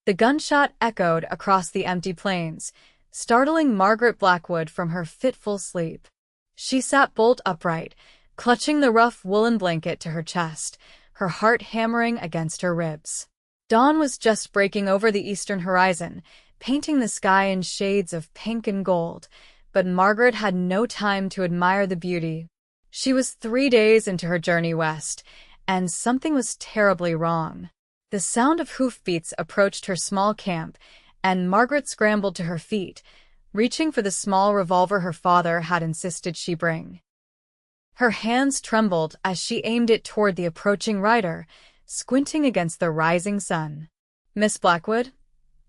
The gunshot echoed across the empty plains, startling Margaret Blackwood from her fitful sleep. She sat bolt upright, clutching the rough woolen blanket to her chest, her heart hammering against her ribs. Dawn was just breaking over the eastern horizon, painting the sky in shades of pink and gold, but Margaret had no time to admire the beauty. She was 3 days into her journey west, and something was terribly wrong. The sound of hoofbeats approached her small camp, and Margaret scrambled to her feet, reaching for the small revolver her father had insisted she bring. Her hands trembled as she aimed it toward the approaching rider, squinting against the rising sun. "Miss Blackwood?"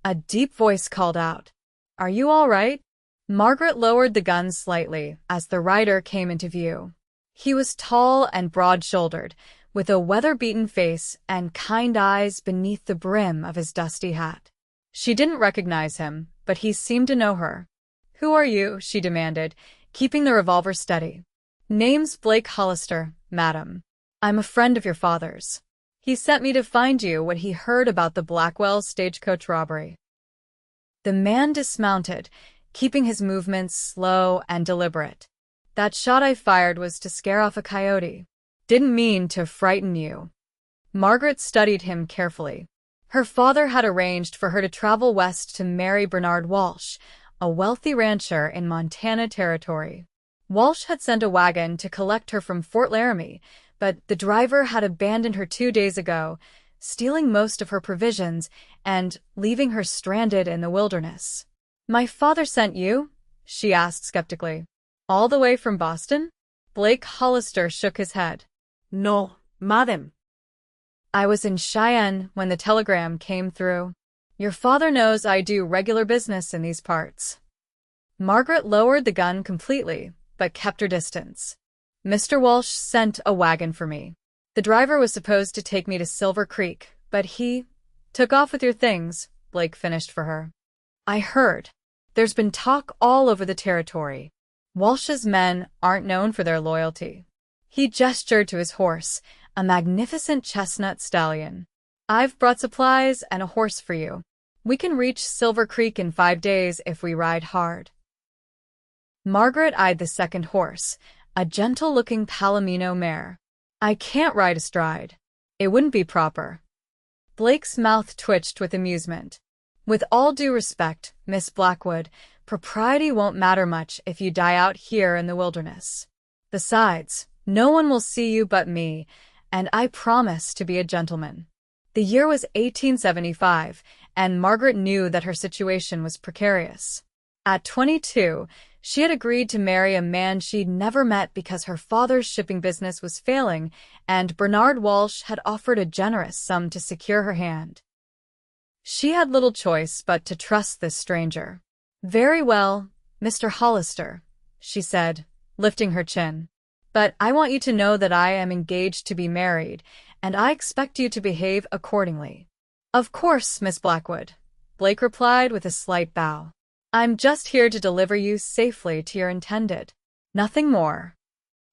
A deep voice called out. "Are you all right?" Margaret lowered the gun slightly as the rider came into view. He was tall and broad-shouldered, with a weather-beaten face and kind eyes beneath the brim of his dusty hat. She didn't recognize him, but he seemed to know her. "Who are you?" she demanded, keeping the revolver steady. "Name's Blake Hollister, madam. I'm a friend of your father's. He sent me to find you when he heard about the Blackwell stagecoach robbery." The man dismounted, keeping his movements slow and deliberate. "That shot I fired was to scare off a coyote. Didn't mean to frighten you." Margaret studied him carefully. Her father had arranged for her to travel west to marry Bernard Walsh, a wealthy rancher in Montana Territory. Walsh had sent a wagon to collect her from Fort Laramie, but the driver had abandoned her 2 days ago, stealing most of her provisions and leaving her stranded in the wilderness. "My father sent you?" she asked skeptically. "All the way from Boston?" Blake Hollister shook his head. "No, madam. I was in Cheyenne when the telegram came through. Your father knows I do regular business in these parts." Margaret lowered the gun completely, but kept her distance. "Mr. Walsh sent a wagon for me. The driver was supposed to take me to Silver Creek, but he took off with your things," Blake finished for her. "I heard. There's been talk all over the territory. Walsh's men aren't known for their loyalty." He gestured to his horse, a magnificent chestnut stallion. "I've brought supplies and a horse for you. We can reach Silver Creek in 5 days if we ride hard." Margaret eyed the second horse, a gentle-looking Palomino mare. "I can't ride astride. It wouldn't be proper." Blake's mouth twitched with amusement. "With all due respect, Miss Blackwood, propriety won't matter much if you die out here in the wilderness. Besides, no one will see you but me, and I promise to be a gentleman." The year was 1875, and Margaret knew that her situation was precarious. At 22, she had agreed to marry a man she'd never met because her father's shipping business was failing, and Bernard Walsh had offered a generous sum to secure her hand. She had little choice but to trust this stranger. "Very well, Mr. Hollister," she said, lifting her chin. "But I want you to know that I am engaged to be married, and I expect you to behave accordingly." "Of course, Miss Blackwood," Blake replied with a slight bow. "I'm just here to deliver you safely to your intended. Nothing more."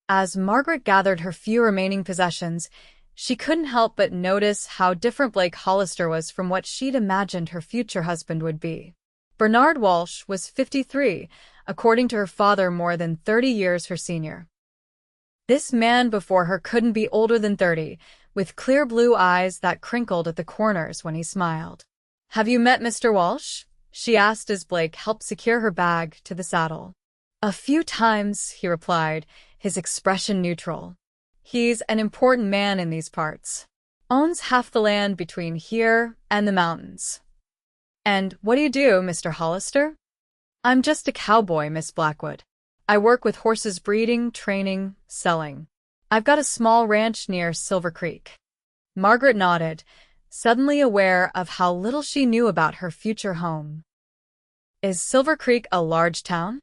As Margaret gathered her few remaining possessions, she couldn't help but notice how different Blake Hollister was from what she'd imagined her future husband would be. Bernard Walsh was 53, according to her father more than 30 years her senior. This man before her couldn't be older than 30, with clear blue eyes that crinkled at the corners when he smiled. "Have you met Mr. Walsh?" she asked as Blake helped secure her bag to the saddle. "A few times," he replied, his expression neutral. "He's an important man in these parts. Owns half the land between here and the mountains." "And what do you do, Mr. Hollister?" "I'm just a cowboy, Miss Blackwood. I work with horses breeding, training, selling. I've got a small ranch near Silver Creek." Margaret nodded, suddenly aware of how little she knew about her future home. "Is Silver Creek a large town?"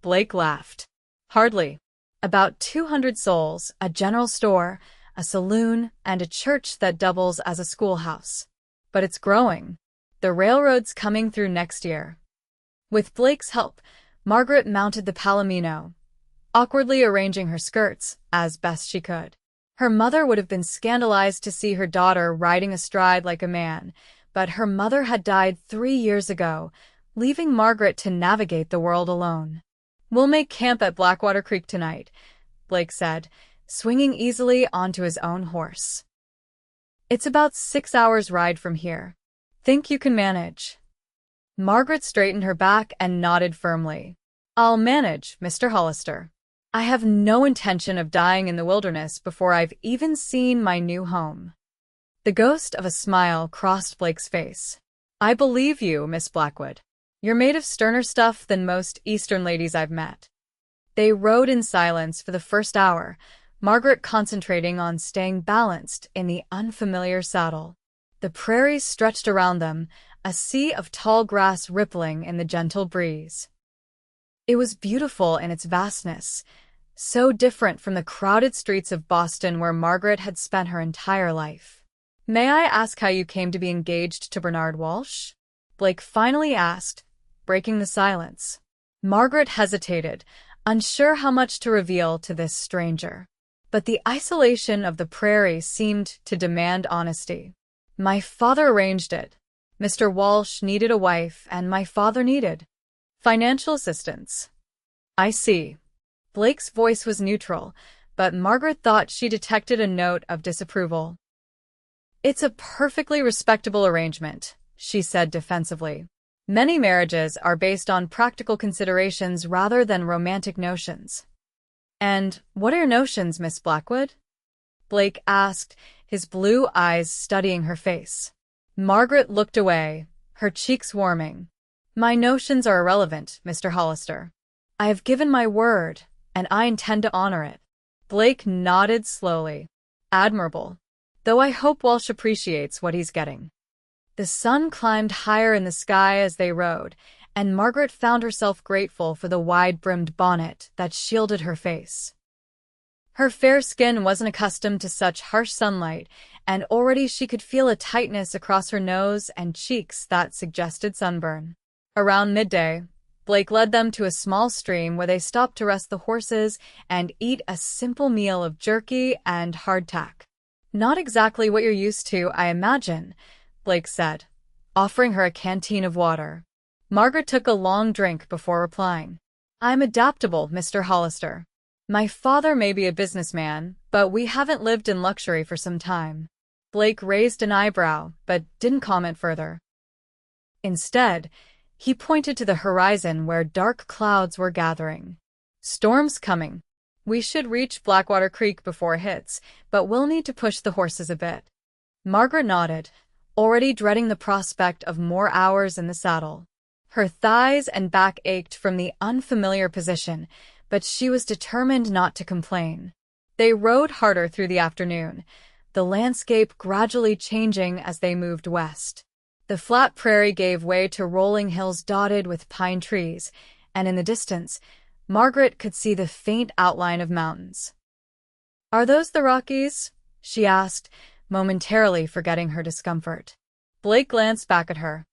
Blake laughed. "Hardly. About 200 souls, a general store, a saloon, and a church that doubles as a schoolhouse. But it's growing. The railroad's coming through next year." With Blake's help, Margaret mounted the Palomino, awkwardly arranging her skirts as best she could. Her mother would have been scandalized to see her daughter riding astride like a man, but her mother had died 3 years ago, leaving Margaret to navigate the world alone. "We'll make camp at Blackwater Creek tonight," Blake said, swinging easily onto his own horse. "It's about 6 hours' ride from here. Think you can manage?" Margaret straightened her back and nodded firmly. "I'll manage, Mr. Hollister. I have no intention of dying in the wilderness before I've even seen my new home." The ghost of a smile crossed Blake's face. "I believe you, Miss Blackwood. You're made of sterner stuff than most Eastern ladies I've met." They rode in silence for the first hour, Margaret concentrating on staying balanced in the unfamiliar saddle. The prairies stretched around them, a sea of tall grass rippling in the gentle breeze. It was beautiful in its vastness, so different from the crowded streets of Boston where Margaret had spent her entire life. "May I ask how you came to be engaged to Bernard Walsh?" Blake finally asked, breaking the silence. Margaret hesitated, unsure how much to reveal to this stranger. But the isolation of the prairie seemed to demand honesty. "My father arranged it. Mr. Walsh needed a wife, and my father needed financial assistance." "I see." Blake's voice was neutral, but Margaret thought she detected a note of disapproval. "It's a perfectly respectable arrangement," she said defensively. "Many marriages are based on practical considerations rather than romantic notions." "And what are your notions, Miss Blackwood?" Blake asked, his blue eyes studying her face. Margaret looked away, her cheeks warming. "My notions are irrelevant, Mr. Hollister. I have given my word, and I intend to honor it." Blake nodded slowly. "Admirable. Though I hope Walsh appreciates what he's getting." The sun climbed higher in the sky as they rode, and Margaret found herself grateful for the wide-brimmed bonnet that shielded her face. Her fair skin wasn't accustomed to such harsh sunlight, and already she could feel a tightness across her nose and cheeks that suggested sunburn. Around midday, Blake led them to a small stream where they stopped to rest the horses and eat a simple meal of jerky and hardtack. "Not exactly what you're used to, I imagine," Blake said, offering her a canteen of water. Margaret took a long drink before replying. "I'm adaptable, Mr. Hollister. My father may be a businessman, but we haven't lived in luxury for some time." Blake raised an eyebrow, but didn't comment further. Instead, he pointed to the horizon where dark clouds were gathering. "Storm's coming. We should reach Blackwater Creek before it hits, but we'll need to push the horses a bit." Margaret nodded, already dreading the prospect of more hours in the saddle. Her thighs and back ached from the unfamiliar position, but she was determined not to complain. They rode harder through the afternoon, the landscape gradually changing as they moved west. The flat prairie gave way to rolling hills dotted with pine trees, and in the distance, Margaret could see the faint outline of mountains. "Are those the Rockies?" she asked, momentarily forgetting her discomfort. Blake glanced back at her.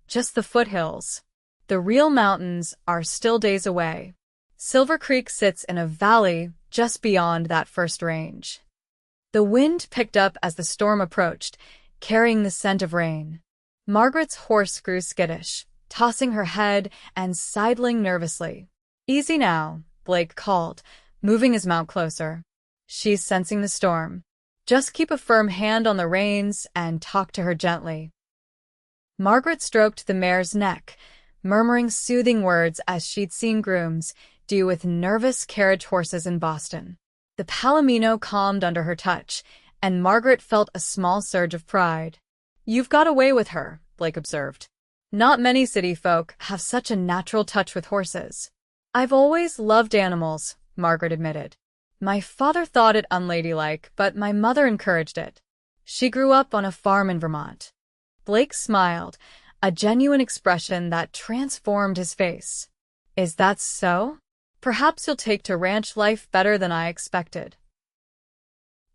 "Just the foothills. The real mountains are still days away. Silver Creek sits in a valley just beyond that first range." The wind picked up as the storm approached, carrying the scent of rain. Margaret's horse grew skittish, tossing her head and sidling nervously. "Easy now," Blake called, moving his mount closer. "She's sensing the storm. Just keep a firm hand on the reins and talk to her gently." Margaret stroked the mare's neck, murmuring soothing words as she'd seen grooms do with nervous carriage horses in Boston. The Palomino calmed under her touch, and Margaret felt a small surge of pride. "You've got away with her," Blake observed. "Not many city folk have such a natural touch with horses." "I've always loved animals," Margaret admitted. "My father thought it unladylike, but my mother encouraged it. She grew up on a farm in Vermont." Blake smiled, a genuine expression that transformed his face. "Is that so? Perhaps you'll take to ranch life better than I expected."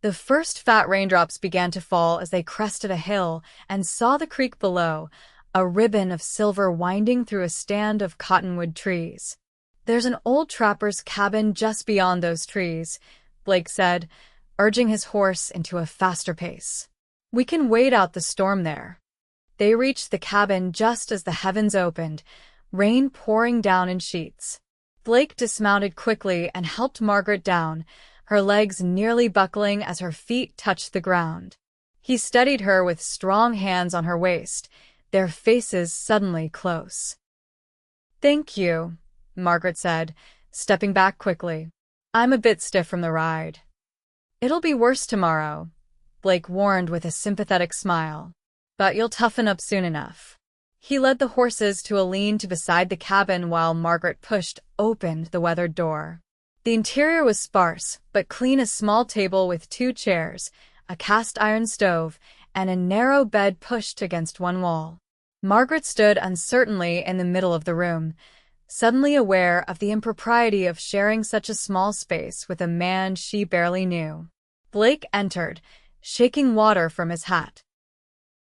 The first fat raindrops began to fall as they crested a hill and saw the creek below, a ribbon of silver winding through a stand of cottonwood trees. "There's an old trapper's cabin just beyond those trees," Blake said, urging his horse into a faster pace. "We can wait out the storm there." They reached the cabin just as the heavens opened, rain pouring down in sheets. Blake dismounted quickly and helped Margaret down, her legs nearly buckling as her feet touched the ground. He steadied her with strong hands on her waist, their faces suddenly close. "Thank you," Margaret said, stepping back quickly. "I'm a bit stiff from the ride." "It'll be worse tomorrow," Blake warned with a sympathetic smile. "But you'll toughen up soon enough." He led the horses to a lean-to beside the cabin while Margaret pushed open the weathered door. The interior was sparse, but clean: a small table with 2 chairs, a cast-iron stove, and a narrow bed pushed against one wall. Margaret stood uncertainly in the middle of the room, suddenly aware of the impropriety of sharing such a small space with a man she barely knew. Blake entered, shaking water from his hat.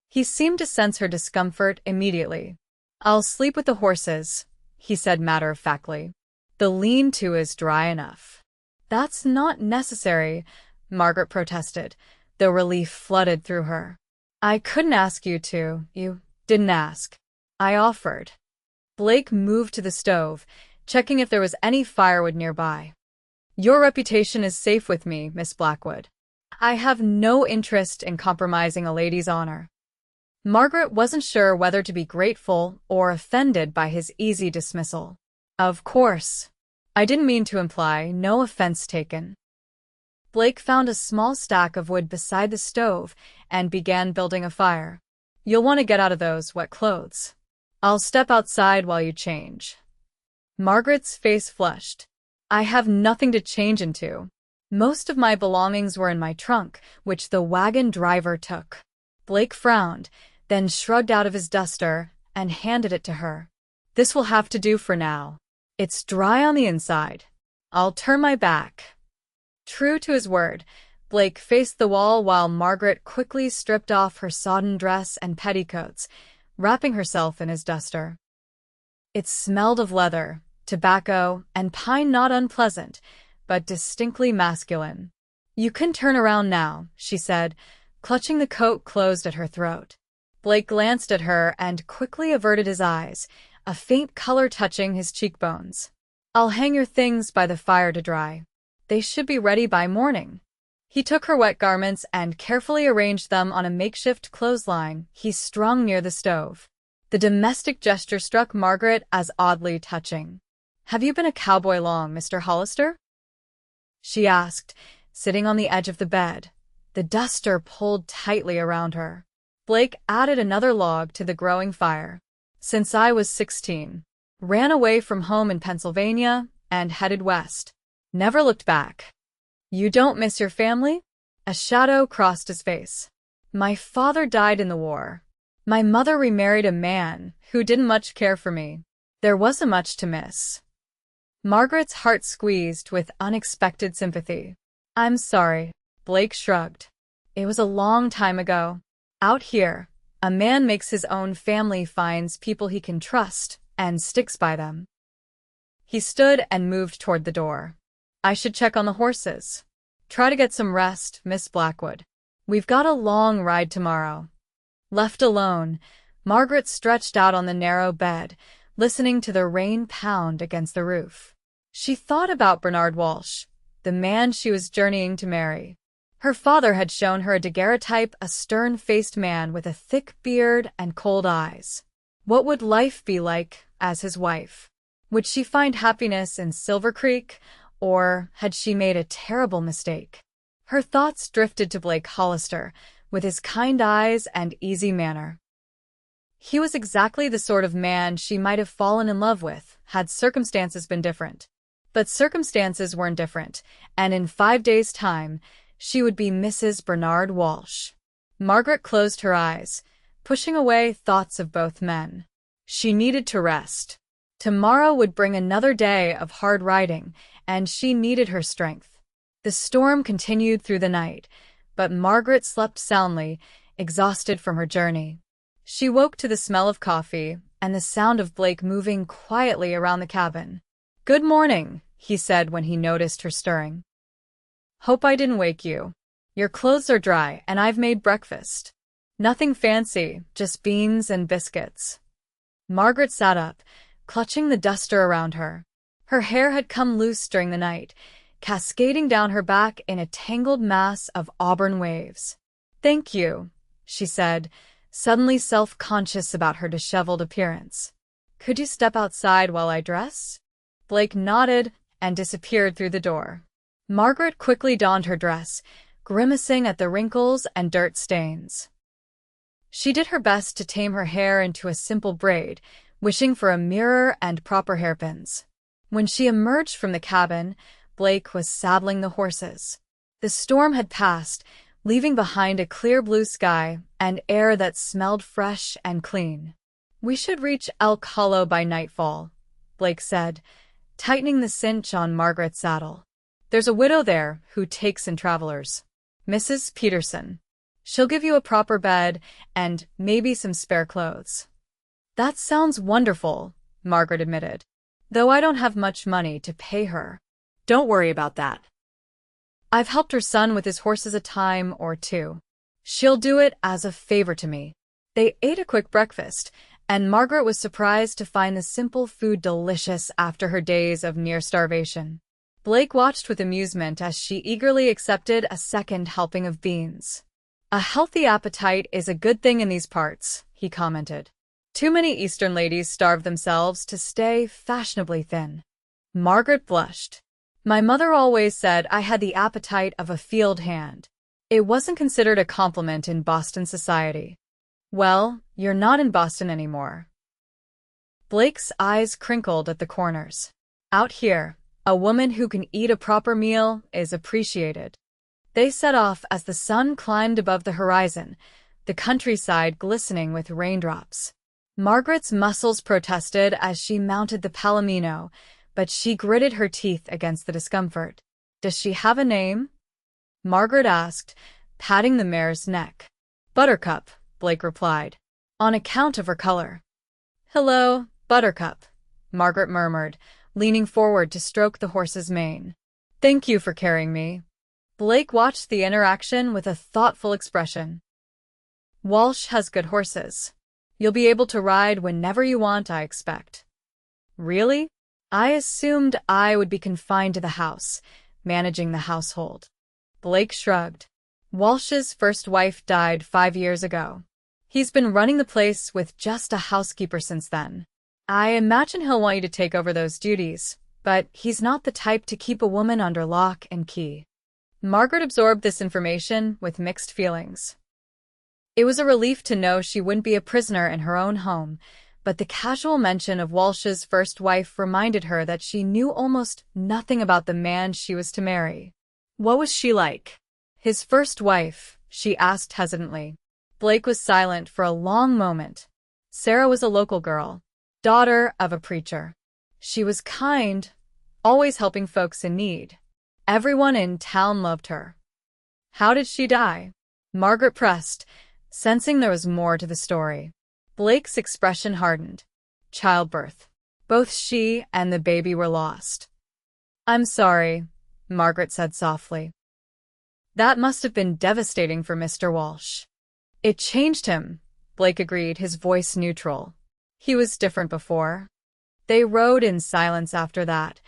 He seemed to sense her discomfort immediately. "I'll sleep with the horses," he said matter-of-factly. "The lean-to is dry enough." "That's not necessary," Margaret protested, though relief flooded through her. "I couldn't ask you to. You didn't ask. I offered." Blake moved to the stove, checking if there was any firewood nearby. "Your reputation is safe with me, Miss Blackwood. I have no interest in compromising a lady's honor." Margaret wasn't sure whether to be grateful or offended by his easy dismissal. "Of course. I didn't mean to imply, no offense taken." Blake found a small stack of wood beside the stove and began building a fire. "You'll want to get out of those wet clothes. I'll step outside while you change." Margaret's face flushed. "I have nothing to change into. Most of my belongings were in my trunk, which the wagon driver took." Blake frowned, then shrugged out of his duster and handed it to her. "This will have to do for now. It's dry on the inside. I'll turn my back." True to his word, Blake faced the wall while Margaret quickly stripped off her sodden dress and petticoats, wrapping herself in his duster. It smelled of leather, tobacco, and pine, not unpleasant, but distinctly masculine. "You can turn around now," she said, clutching the coat closed at her throat. Blake glanced at her and quickly averted his eyes, a faint color touching his cheekbones. "I'll hang your things by the fire to dry. They should be ready by morning." He took her wet garments and carefully arranged them on a makeshift clothesline he strung near the stove. The domestic gesture struck Margaret as oddly touching. "Have you been a cowboy long, Mr. Hollister?" she asked, sitting on the edge of the bed, the duster pulled tightly around her. Blake added another log to the growing fire. "Since I was 16. Ran away from home in Pennsylvania and headed west. Never looked back." "You don't miss your family?" A shadow crossed his face. "My father died in the war. My mother remarried a man who didn't much care for me. There wasn't much to miss." Margaret's heart squeezed with unexpected sympathy. "I'm sorry," Blake shrugged. "It was a long time ago. Out here, a man makes his own family, finds people he can trust, and sticks by them." He stood and moved toward the door. "I should check on the horses. Try to get some rest, Miss Blackwood. We've got a long ride tomorrow." Left alone, Margaret stretched out on the narrow bed, listening to the rain pound against the roof. She thought about Bernard Walsh, the man she was journeying to marry. Her father had shown her a daguerreotype, a stern-faced man with a thick beard and cold eyes. What would life be like as his wife? Would she find happiness in Silver Creek, or had she made a terrible mistake? Her thoughts drifted to Blake Hollister, with his kind eyes and easy manner. He was exactly the sort of man she might have fallen in love with, had circumstances been different. But circumstances weren't different, and in 5 days' time, she would be Mrs. Bernard Walsh. Margaret closed her eyes, pushing away thoughts of both men. She needed to rest. Tomorrow would bring another day of hard riding, and she needed her strength. The storm continued through the night, but Margaret slept soundly, exhausted from her journey. She woke to the smell of coffee and the sound of Blake moving quietly around the cabin. "Good morning," he said when he noticed her stirring. "Hope I didn't wake you. Your clothes are dry and I've made breakfast." Nothing fancy, just beans and biscuits. Margaret sat up, clutching the duster around her. Her hair had come loose during the night, cascading down her back in a tangled mass of auburn waves. "Thank you," she said, suddenly self-conscious about her disheveled appearance. "Could you step outside while I dress?" Blake nodded and disappeared through the door. Margaret quickly donned her dress, grimacing at the wrinkles and dirt stains. She did her best to tame her hair into a simple braid, wishing for a mirror and proper hairpins. When she emerged from the cabin, Blake was saddling the horses. The storm had passed, leaving behind a clear blue sky and air that smelled fresh and clean. "We should reach Elk Hollow by nightfall," Blake said, tightening the cinch on Margaret's saddle. "There's a widow there who takes in travelers. Mrs. Peterson. She'll give you a proper bed and maybe some spare clothes." "That sounds wonderful," Margaret admitted, "though I don't have much money to pay her." "Don't worry about that. I've helped her son with his horses a time or two. She'll do it as a favor to me." They ate a quick breakfast, and Margaret was surprised to find the simple food delicious after her days of near starvation. Blake watched with amusement as she eagerly accepted a second helping of beans. "A healthy appetite is a good thing in these parts," he commented. "Too many Eastern ladies starve themselves to stay fashionably thin." Margaret blushed. "My mother always said I had the appetite of a field hand. It wasn't considered a compliment in Boston society." "Well, you're not in Boston anymore." Blake's eyes crinkled at the corners. "Out here, a woman who can eat a proper meal is appreciated." They set off as the sun climbed above the horizon, the countryside glistening with raindrops. Margaret's muscles protested as she mounted the palomino, but she gritted her teeth against the discomfort. "Does she have a name?" Margaret asked, patting the mare's neck. "Buttercup," Blake replied, "on account of her color." "Hello, Buttercup," Margaret murmured, leaning forward to stroke the horse's mane. "Thank you for carrying me." Blake watched the interaction with a thoughtful expression. "Walsh has good horses. You'll be able to ride whenever you want, I expect." "Really? I assumed I would be confined to the house, managing the household." Blake shrugged. "Walsh's first wife died 5 years ago. He's been running the place with just a housekeeper since then. I imagine he'll want you to take over those duties, but he's not the type to keep a woman under lock and key." Margaret absorbed this information with mixed feelings. It was a relief to know she wouldn't be a prisoner in her own home, but the casual mention of Walsh's first wife reminded her that she knew almost nothing about the man she was to marry. "What was she like?" "His first wife," she asked hesitantly. Blake was silent for a long moment. "Sarah was a local girl, daughter of a preacher. She was kind, always helping folks in need. Everyone in town loved her." "How did she die?" Margaret pressed, sensing there was more to the story. Blake's expression hardened. "Childbirth. Both she and the baby were lost." "I'm sorry," Margaret said softly. "That must have been devastating for Mr. Walsh." "It changed him," Blake agreed, his voice neutral. "He was different before." They rode in silence after that,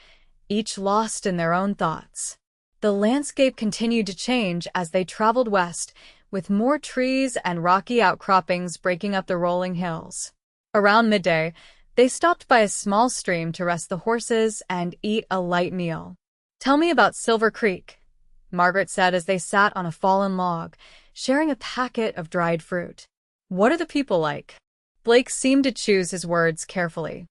each lost in their own thoughts. The landscape continued to change as they traveled west, with more trees and rocky outcroppings breaking up the rolling hills. Around midday, they stopped by a small stream to rest the horses and eat a light meal. "Tell me about Silver Creek," Margaret said as they sat on a fallen log, sharing a packet of dried fruit. "What are the people like?" Blake seemed to choose his words carefully.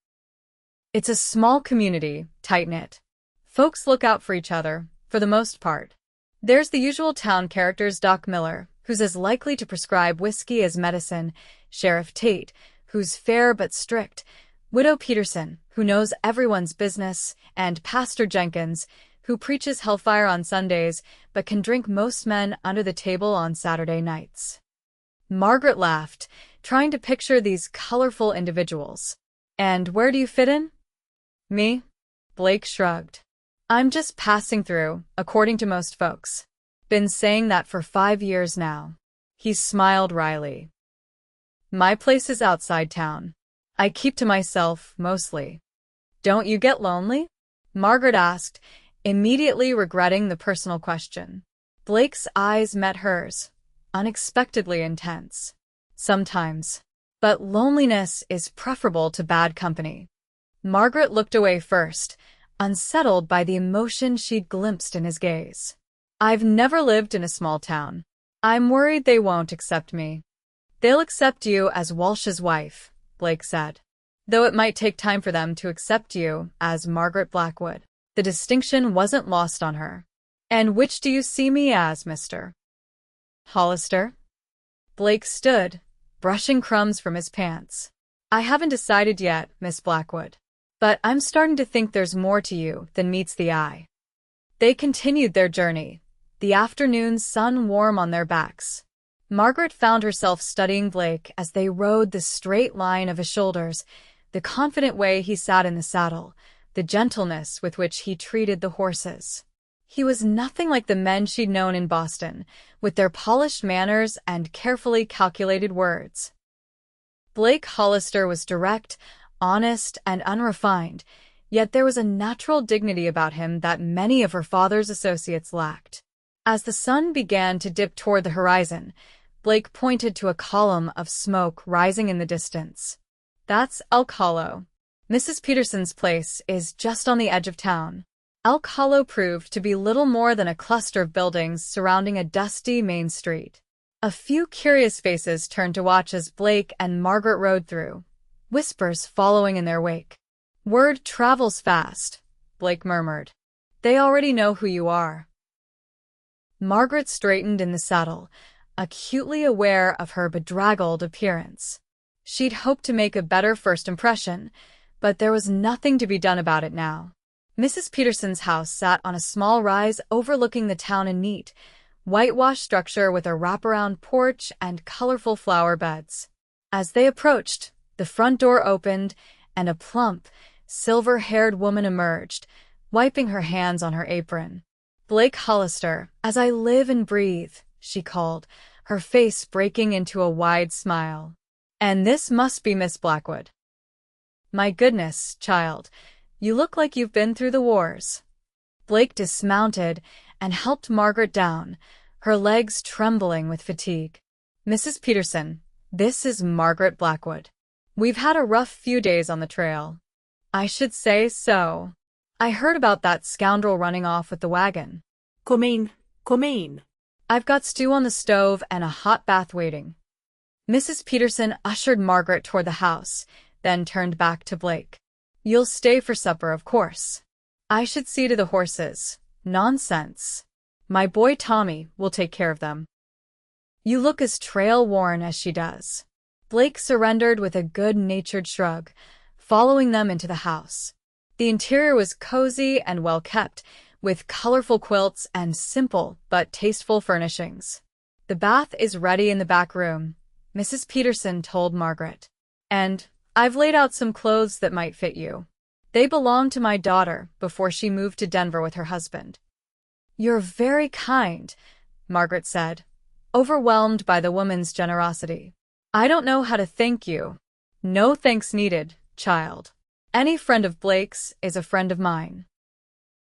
"It's a small community, tight-knit. Folks look out for each other, for the most part. There's the usual town characters, Doc Miller, who's as likely to prescribe whiskey as medicine, Sheriff Tate, who's fair but strict, Widow Peterson, who knows everyone's business, and Pastor Jenkins, who preaches hellfire on Sundays but can drink most men under the table on Saturday nights." Margaret laughed, trying to picture these colorful individuals. "And where do you fit in?" "Me?" Blake shrugged. "I'm just passing through, according to most folks. Been saying that for 5 years now." He smiled wryly. My place is outside town. I keep to myself, mostly. Don't you get lonely? Margaret asked, immediately regretting the personal question. Blake's eyes met hers, unexpectedly intense. Sometimes. But loneliness is preferable to bad company. Margaret looked away first, unsettled by the emotion she'd glimpsed in his gaze. I've never lived in a small town. I'm worried they won't accept me. They'll accept you as Walsh's wife, Blake said. Though it might take time for them to accept you as Margaret Blackwood. The distinction wasn't lost on her. And which do you see me as, Mr. Hollister? Blake stood, brushing crumbs from his pants. I haven't decided yet, Miss Blackwood. But I'm starting to think there's more to you than meets the eye. They continued their journey, the afternoon sun warm on their backs. Margaret found herself studying Blake as they rode the straight line of his shoulders, the confident way he sat in the saddle, the gentleness with which he treated the horses. He was nothing like the men she'd known in Boston, with their polished manners and carefully calculated words. Blake Hollister was direct, honest, and unrefined, yet there was a natural dignity about him that many of her father's associates lacked. As the sun began to dip toward the horizon, Blake pointed to a column of smoke rising in the distance. That's Elk Hollow. Mrs. Peterson's place is just on the edge of town. Elk Hollow proved to be little more than a cluster of buildings surrounding a dusty main street. A few curious faces turned to watch as Blake and Margaret rode through, whispers following in their wake. Word travels fast, Blake murmured. They already know who you are. Margaret straightened in the saddle, acutely aware of her bedraggled appearance. She'd hoped to make a better first impression, but there was nothing to be done about it now. Mrs. Peterson's house sat on a small rise overlooking the town, a neat, whitewashed structure with a wraparound porch and colorful flower beds. As they approached, the front door opened, and a plump, silver-haired woman emerged, wiping her hands on her apron. Blake Hollister, as I live and breathe, she called, her face breaking into a wide smile. And this must be Miss Blackwood. My goodness, child, you look like you've been through the wars. Blake dismounted and helped Margaret down, her legs trembling with fatigue. Mrs. Peterson, this is Margaret Blackwood. We've had a rough few days on the trail. I should say so. I heard about that scoundrel running off with the wagon. Come in, come in. I've got stew on the stove and a hot bath waiting. Mrs. Peterson ushered Margaret toward the house, then turned back to Blake. You'll stay for supper, of course. I should see to the horses. Nonsense. My boy Tommy will take care of them. You look as trail-worn as she does. Blake surrendered with a good-natured shrug, following them into the house. The interior was cozy and well-kept, with colorful quilts and simple but tasteful furnishings. The bath is ready in the back room, Mrs. Peterson told Margaret. And I've laid out some clothes that might fit you. They belonged to my daughter before she moved to Denver with her husband. You're very kind, Margaret said, overwhelmed by the woman's generosity. I don't know how to thank you. No thanks needed, child. Any friend of Blake's is a friend of mine.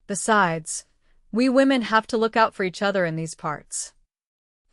Besides, we women have to look out for each other in these parts.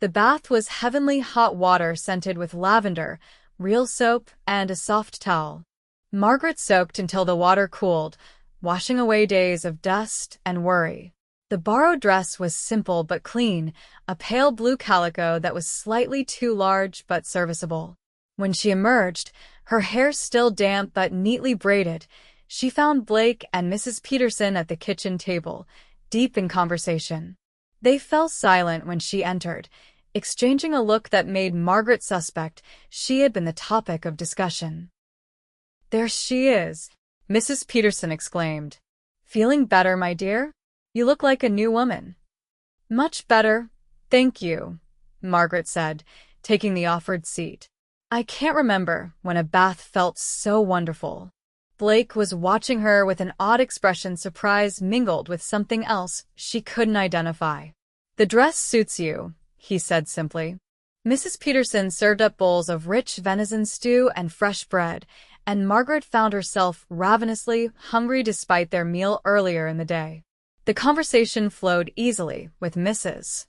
The bath was heavenly hot water scented with lavender, real soap, and a soft towel. Margaret soaked until the water cooled, washing away days of dust and worry. The borrowed dress was simple but clean, a pale blue calico that was slightly too large but serviceable. When she emerged, her hair still damp but neatly braided, she found Blake and Mrs. Peterson at the kitchen table, deep in conversation. They fell silent when she entered, exchanging a look that made Margaret suspect she had been the topic of discussion. There she is, Mrs. Peterson exclaimed. Feeling better, my dear? You look like a new woman. Much better, thank you, Margaret said, taking the offered seat. I can't remember when a bath felt so wonderful. Blake was watching her with an odd expression, surprise mingled with something else she couldn't identify. The dress suits you, he said simply. Mrs. Peterson served up bowls of rich venison stew and fresh bread, and Margaret found herself ravenously hungry despite their meal earlier in the day. The conversation flowed easily, with Mrs.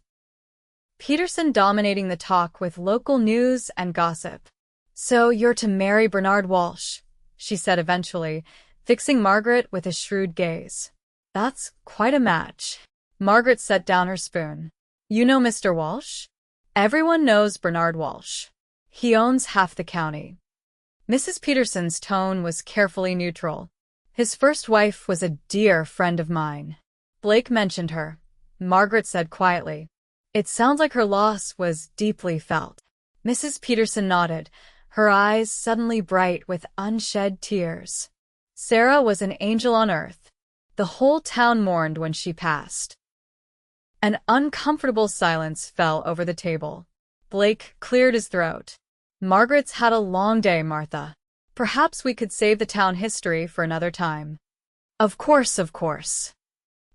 Peterson dominating the talk with local news and gossip. "So you're to marry Bernard Walsh," she said eventually, fixing Margaret with a shrewd gaze. "That's quite a match." Margaret set down her spoon. "You know Mr. Walsh?" "Everyone knows Bernard Walsh. He owns half the county." Mrs. Peterson's tone was carefully neutral. "His first wife was a dear friend of mine." "Blake mentioned her," Margaret said quietly. "It sounds like her loss was deeply felt." Mrs. Peterson nodded, her eyes suddenly bright with unshed tears. "Sarah was an angel on earth. The whole town mourned when she passed." An uncomfortable silence fell over the table. Blake cleared his throat. "Margaret's had a long day, Martha. Perhaps we could save the town history for another time." Of course, of course."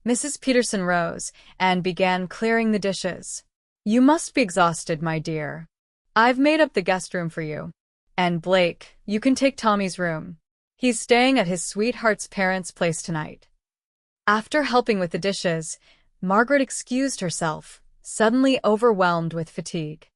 Mrs. Peterson rose and began clearing the dishes. "You must be exhausted, my dear. I've made up the guest room for you. And Blake, you can take Tommy's room. He's staying at his sweetheart's parents' place tonight." After helping with the dishes, Margaret excused herself, suddenly overwhelmed with fatigue.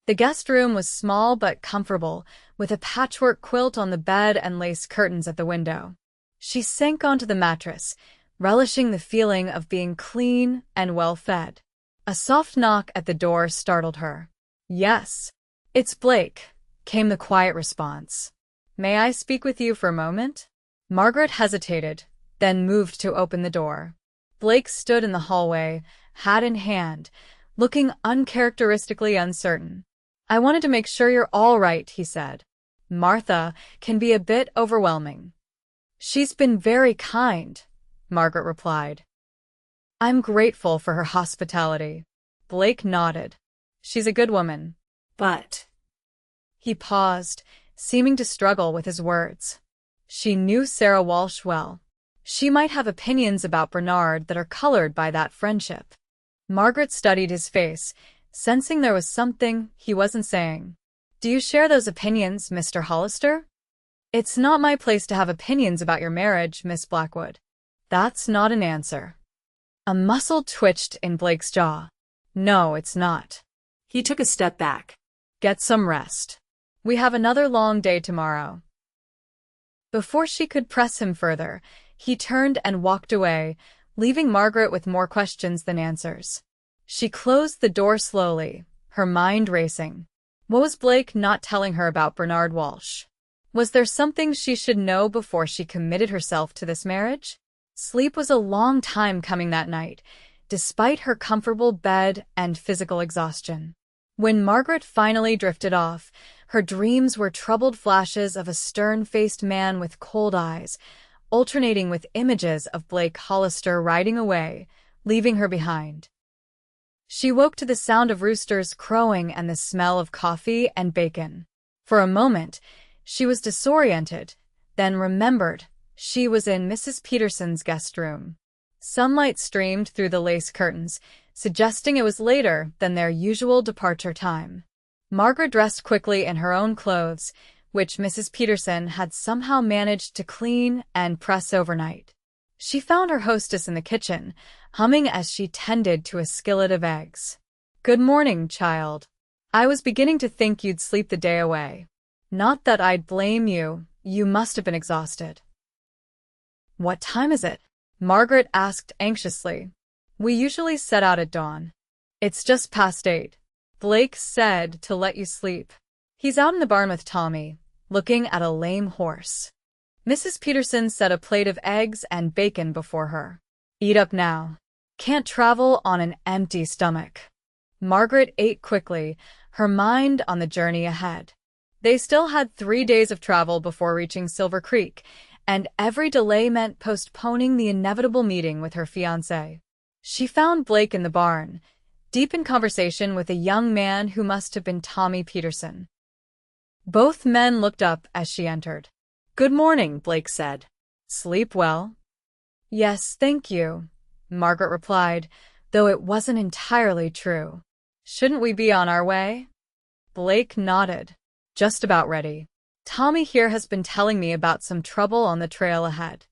The guest room was small but comfortable, with a patchwork quilt on the bed and lace curtains at the window. She sank onto the mattress, relishing the feeling of being clean and well-fed. A soft knock at the door startled her. "Yes, it's Blake," came the quiet response. "May I speak with you for a moment?" Margaret hesitated, then moved to open the door. Blake stood in the hallway, hat in hand, looking uncharacteristically uncertain. "I wanted to make sure you're all right," he said. "Martha can be a bit overwhelming." "She's been very kind," Margaret replied. "I'm grateful for her hospitality." Blake nodded. "She's a good woman." But He paused, seeming to struggle with his words. "She knew Sarah Walsh well. She might have opinions about Bernard that are colored by that friendship." Margaret studied his face, sensing there was something he wasn't saying. "Do you share those opinions, Mr. Hollister?" "It's not my place to have opinions about your marriage, Miss Blackwood." "That's not an answer." A muscle twitched in Blake's jaw. "No, it's not." he took a step back. "Get some rest. We have another long day tomorrow." Before she could press him further, he turned and walked away, leaving Margaret with more questions than answers. She closed the door slowly, her mind racing. What was Blake not telling her about Bernard Walsh? Was there something she should know before she committed herself to this marriage? Sleep was a long time coming that night, despite her comfortable bed and physical exhaustion. When Margaret finally drifted off, her dreams were troubled flashes of a stern-faced man with cold eyes, alternating with images of Blake Hollister riding away, leaving her behind. She woke to the sound of roosters crowing and the smell of coffee and bacon. For a moment, she was disoriented, then remembered she was in Mrs. Peterson's guest room. Sunlight streamed through the lace curtains, suggesting it was later than their usual departure time. Margaret dressed quickly in her own clothes, which Mrs. Peterson had somehow managed to clean and press overnight. She found her hostess in the kitchen, humming as she tended to a skillet of eggs. "Good morning, child. I was beginning to think you'd sleep the day away. Not that I'd blame you, you must have been exhausted." "What time is it?" Margaret asked anxiously. "We usually set out at dawn." "It's just past 8. Blake said to let you sleep. He's out in the barn with Tommy, looking at a lame horse." Mrs. Peterson set a plate of eggs and bacon before her. "Eat up now. Can't travel on an empty stomach." Margaret ate quickly, her mind on the journey ahead. They still had 3 days of travel before reaching Silver Creek, and every delay meant postponing the inevitable meeting with her fiancé. She found Blake in the barn, deep in conversation with a young man who must have been Tommy Peterson. Both men looked up as she entered. "Good morning," Blake said. "Sleep well?" "Yes, thank you," Margaret replied, though it wasn't entirely true. Shouldn't we be on our way? Blake nodded. Just about ready. Tommy here has been telling me about some trouble on the trail ahead.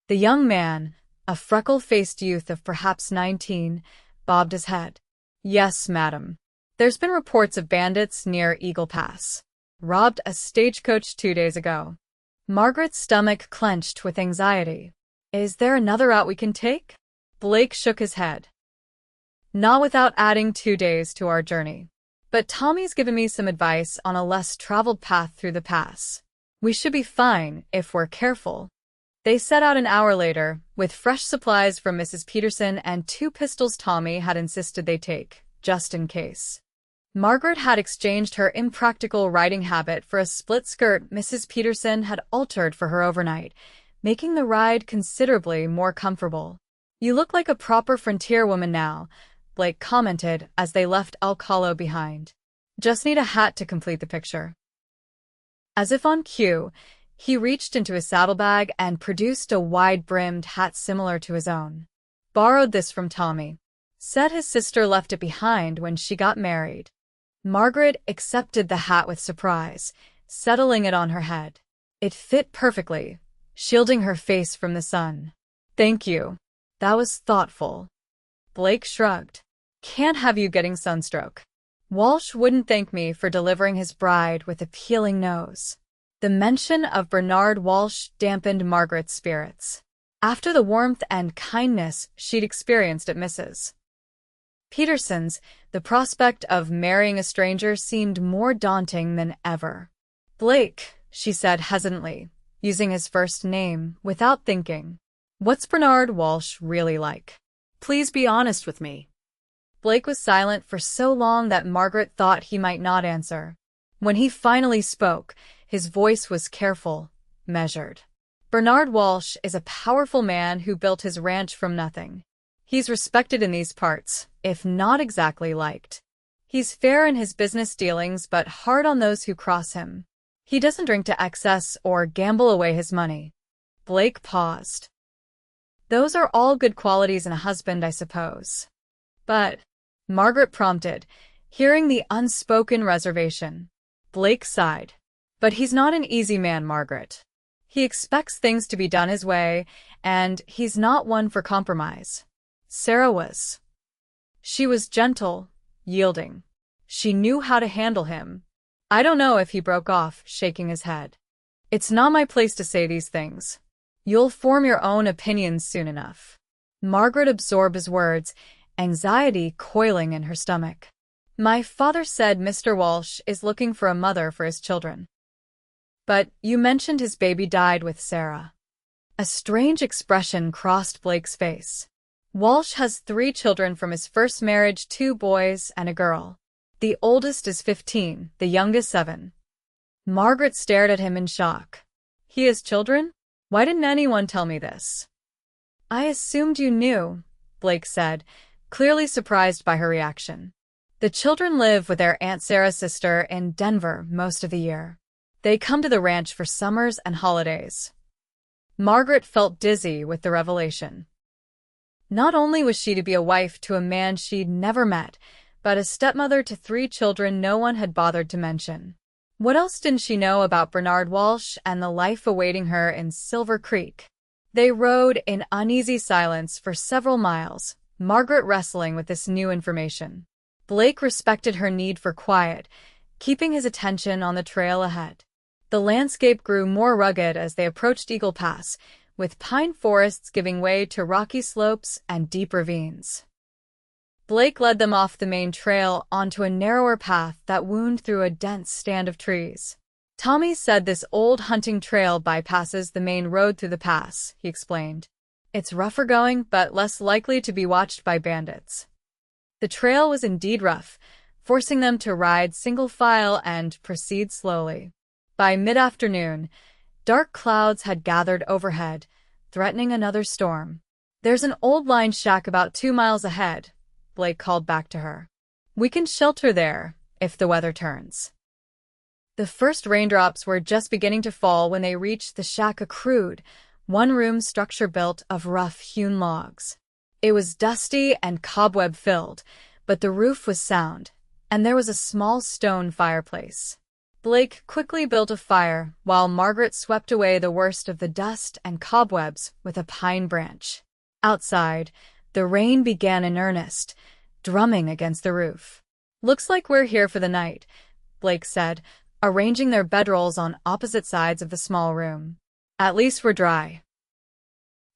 The young man, a freckle-faced youth of perhaps 19, bobbed his head. Yes, madam. There's been reports of bandits near Eagle Pass. Robbed a stagecoach 2 days ago. Margaret's stomach clenched with anxiety. Is there another route we can take? Blake shook his head. Not without adding 2 days to our journey. But Tommy's given me some advice on a less traveled path through the pass. We should be fine if we're careful. They set out an hour later, with fresh supplies from Mrs. Peterson and 2 pistols Tommy had insisted they take, just in case. Margaret had exchanged her impractical riding habit for a split skirt Mrs. Peterson had altered for her overnight, making the ride considerably more comfortable. You look like a proper frontier woman now, Blake commented as they left Elk Hollow behind. Just need a hat to complete the picture. As if on cue, he reached into his saddlebag and produced a wide-brimmed hat similar to his own. Borrowed this from Tommy. Said his sister left it behind when she got married. Margaret accepted the hat with surprise, settling it on her head. It fit perfectly, shielding her face from the sun. Thank you. That was thoughtful. Blake shrugged. Can't have you getting sunstroke. Walsh wouldn't thank me for delivering his bride with a peeling nose. The mention of Bernard Walsh dampened Margaret's spirits. After the warmth and kindness she'd experienced at Mrs. Peterson's, the prospect of marrying a stranger seemed more daunting than ever. Blake, she said hesitantly, using his first name without thinking. What's Bernard Walsh really like? Please be honest with me. Blake was silent for so long that Margaret thought he might not answer. When he finally spoke, his voice was careful, measured. Bernard Walsh is a powerful man who built his ranch from nothing. He's respected in these parts, if not exactly liked. He's fair in his business dealings but hard on those who cross him. He doesn't drink to excess or gamble away his money. Blake paused. Those are all good qualities in a husband, I suppose. But, Margaret prompted, hearing the unspoken reservation. Blake sighed. But he's not an easy man, Margaret. He expects things to be done his way, and he's not one for compromise. Sarah was. She was gentle, yielding. She knew how to handle him. I don't know if he broke off, shaking his head. It's not my place to say these things. You'll form your own opinions soon enough. Margaret absorbed his words, anxiety coiling in her stomach. My father said Mr. Walsh is looking for a mother for his children. But you mentioned his baby died with Sarah. A strange expression crossed Blake's face. Walsh has 3 children from his first marriage, 2 boys and a girl. The oldest is 15, the youngest 7. Margaret stared at him in shock. He has children? Why didn't anyone tell me this? I assumed you knew, Blake said, clearly surprised by her reaction. The children live with their Aunt Sarah's sister in Denver most of the year. They come to the ranch for summers and holidays. Margaret felt dizzy with the revelation. Not only was she to be a wife to a man she'd never met, but a stepmother to 3 children no one had bothered to mention. What else didn't she know about Bernard Walsh and the life awaiting her in Silver Creek? They rode in uneasy silence for several miles, Margaret wrestling with this new information. Blake respected her need for quiet, keeping his attention on the trail ahead. The landscape grew more rugged as they approached Eagle Pass, with pine forests giving way to rocky slopes and deep ravines. Blake led them off the main trail onto a narrower path that wound through a dense stand of trees. Tommy said this old hunting trail bypasses the main road through the pass, he explained. It's rougher going, but less likely to be watched by bandits. The trail was indeed rough, forcing them to ride single file and proceed slowly. By mid-afternoon, dark clouds had gathered overhead, threatening another storm. There's an old line shack about 2 miles ahead, Blake called back to her. We can shelter there, if the weather turns. The first raindrops were just beginning to fall when they reached the shack, a crude, one-room structure built of rough-hewn logs. It was dusty and cobweb-filled, but the roof was sound, and there was a small stone fireplace. Blake quickly built a fire while Margaret swept away the worst of the dust and cobwebs with a pine branch. Outside, the rain began in earnest, drumming against the roof. "Looks like we're here for the night," Blake said, arranging their bedrolls on opposite sides of the small room. "At least we're dry."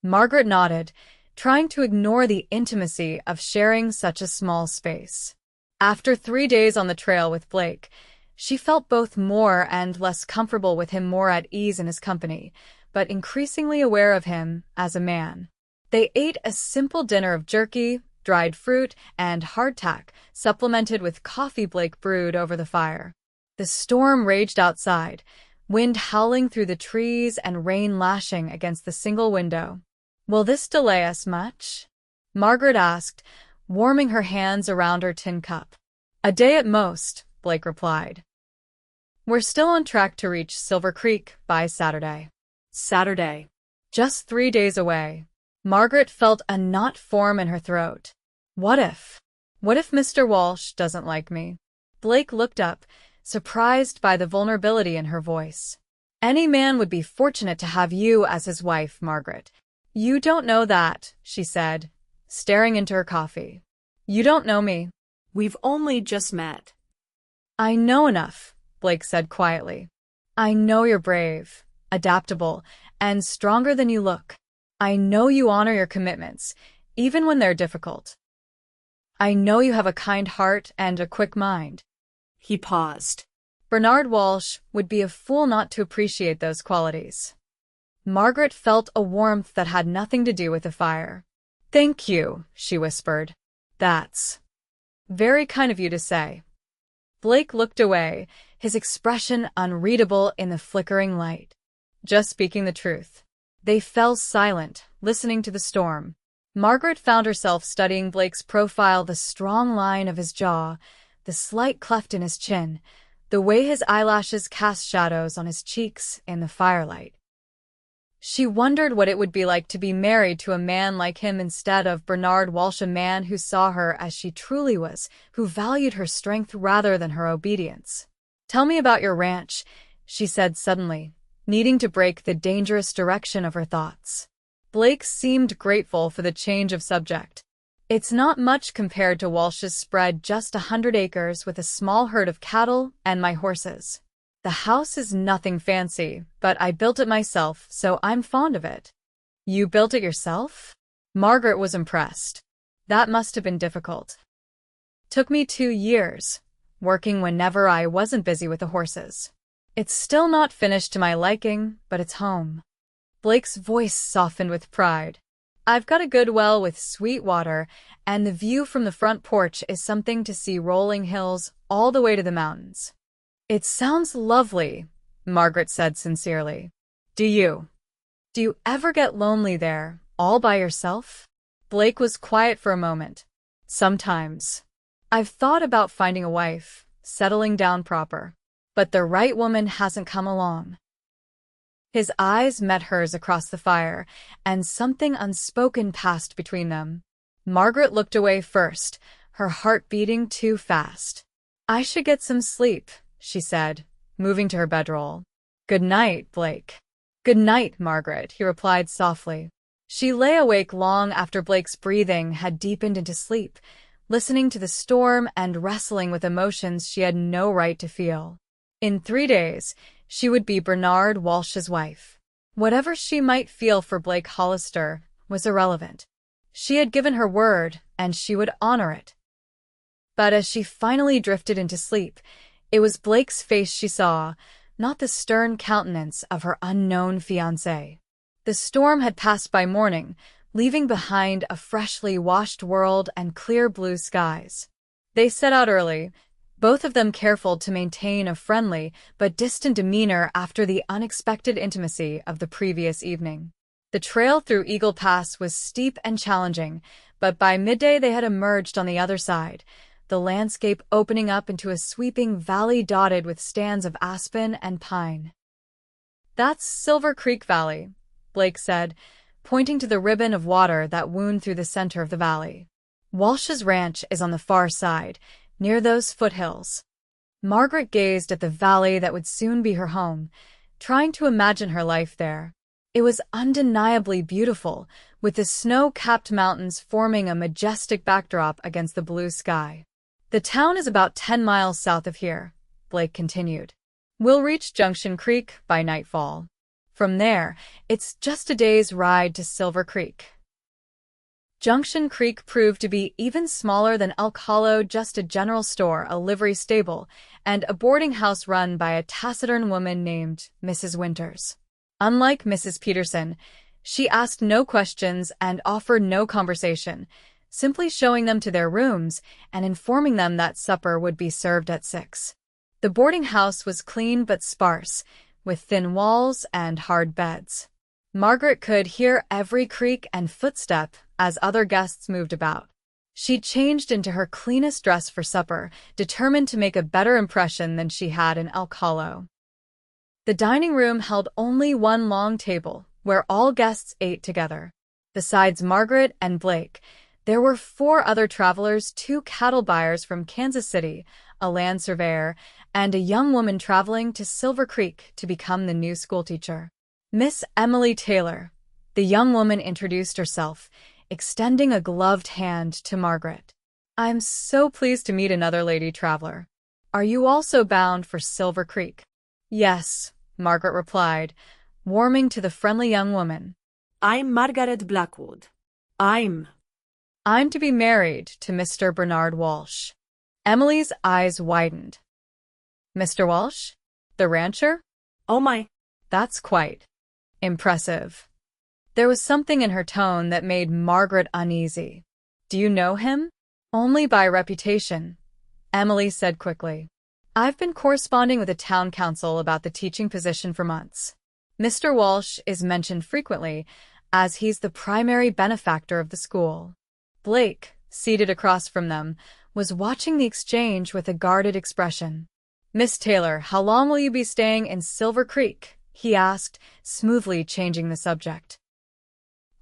Margaret nodded, trying to ignore the intimacy of sharing such a small space. After 3 days on the trail with Blake, she felt both more and less comfortable with him, more at ease in his company, but increasingly aware of him as a man. They ate a simple dinner of jerky, dried fruit, and hardtack, supplemented with coffee Blake brewed over the fire. The storm raged outside, wind howling through the trees and rain lashing against the single window. "Will this delay us much?" Margaret asked, warming her hands around her tin cup. "A day at most," Blake replied. "We're still on track to reach Silver Creek by Saturday." Saturday. Just 3 days away. Margaret felt a knot form in her throat. What if Mr. Walsh doesn't like me? Blake looked up, surprised by the vulnerability in her voice. "Any man would be fortunate to have you as his wife, Margaret. You don't know that," she said, staring into her coffee. "You don't know me." We've only just met. "I know enough," Blake said quietly. "I know you're brave, adaptable, and stronger than you look. I know you honor your commitments, even when they're difficult. I know you have a kind heart and a quick mind." He paused. Bernard Walsh would be a fool not to appreciate those qualities. Margaret felt a warmth that had nothing to do with the fire. "Thank you," she whispered. "That's very kind of you to say." Blake looked away, his expression unreadable in the flickering light. Just speaking the truth. They fell silent, listening to the storm. Margaret found herself studying Blake's profile, the strong line of his jaw, the slight cleft in his chin, the way his eyelashes cast shadows on his cheeks in the firelight. She wondered what it would be like to be married to a man like him instead of Bernard Walsh, a man who saw her as she truly was, who valued her strength rather than her obedience. "Tell me about your ranch," she said suddenly, needing to break the dangerous direction of her thoughts. Blake seemed grateful for the change of subject. "It's not much compared to Walsh's spread, just 100 acres with a small herd of cattle and my horses. The house is nothing fancy, but I built it myself, so I'm fond of it." "You built it yourself?" Margaret was impressed. "That must have been difficult." "Took me 2 years, working whenever I wasn't busy with the horses. It's still not finished to my liking, but it's home." Blake's voice softened with pride. "I've got a good well with sweet water, and the view from the front porch is something to see, rolling hills all the way to the mountains." "It sounds lovely," Margaret said sincerely. Do you ever get lonely there, all by yourself?" Blake was quiet for a moment. "Sometimes. I've thought about finding a wife, settling down proper. But the right woman hasn't come along." His eyes met hers across the fire, and something unspoken passed between them. Margaret looked away first, her heart beating too fast. "I should get some sleep," she said, moving to her bedroll. "Good night, Blake." "Good night, Margaret," he replied softly. She lay awake long after Blake's breathing had deepened into sleep, listening to the storm and wrestling with emotions she had no right to feel. In 3 days, she would be Bernard Walsh's wife. Whatever she might feel for Blake Hollister was irrelevant. She had given her word, and she would honor it. But as she finally drifted into sleep, it was Blake's face she saw, not the stern countenance of her unknown fiancé. The storm had passed by morning, leaving behind a freshly washed world and clear blue skies. They set out early, both of them careful to maintain a friendly but distant demeanor after the unexpected intimacy of the previous evening. The trail through Eagle Pass was steep and challenging, but by midday they had emerged on the other side, the landscape opening up into a sweeping valley dotted with stands of aspen and pine. "That's Silver Creek Valley," Blake said, pointing to the ribbon of water that wound through the center of the valley. Walsh's ranch is on the far side, near those foothills. Margaret gazed at the valley that would soon be her home, trying to imagine her life there. It was undeniably beautiful, with the snow-capped mountains forming a majestic backdrop against the blue sky. The town is about 10 miles south of here, Blake continued. We'll reach Junction Creek by nightfall. From there, it's just a day's ride to Silver Creek. Junction Creek proved to be even smaller than Elk Hollow, just a general store, a livery stable, and a boarding house run by a taciturn woman named Mrs. Winters. Unlike Mrs. Peterson, she asked no questions and offered no conversation, simply showing them to their rooms and informing them that supper would be served at 6. The boarding house was clean but sparse, with thin walls and hard beds. Margaret could hear every creak and footstep as other guests moved about. She changed into her cleanest dress for supper, determined to make a better impression than she had in Elk Hollow. The dining room held only one long table, where all guests ate together. Besides Margaret and Blake, there were 4 other travelers, 2 cattle buyers from Kansas City, a land surveyor, and a young woman traveling to Silver Creek to become the new schoolteacher. Miss Emily Taylor, the young woman introduced herself, extending a gloved hand to Margaret. I'm so pleased to meet another lady traveler. Are you also bound for Silver Creek? Yes, Margaret replied, warming to the friendly young woman. I'm Margaret Blackwood. I'm to be married to Mr. Bernard Walsh. Emily's eyes widened. Mr. Walsh? The rancher? Oh my. That's quite impressive. There was something in her tone that made Margaret uneasy. Do you know him? Only by reputation, Emily said quickly. I've been corresponding with the town council about the teaching position for months. Mr. Walsh is mentioned frequently, as he's the primary benefactor of the school. Blake, seated across from them, was watching the exchange with a guarded expression. Miss Taylor, how long will you be staying in Silver Creek? He asked, smoothly changing the subject.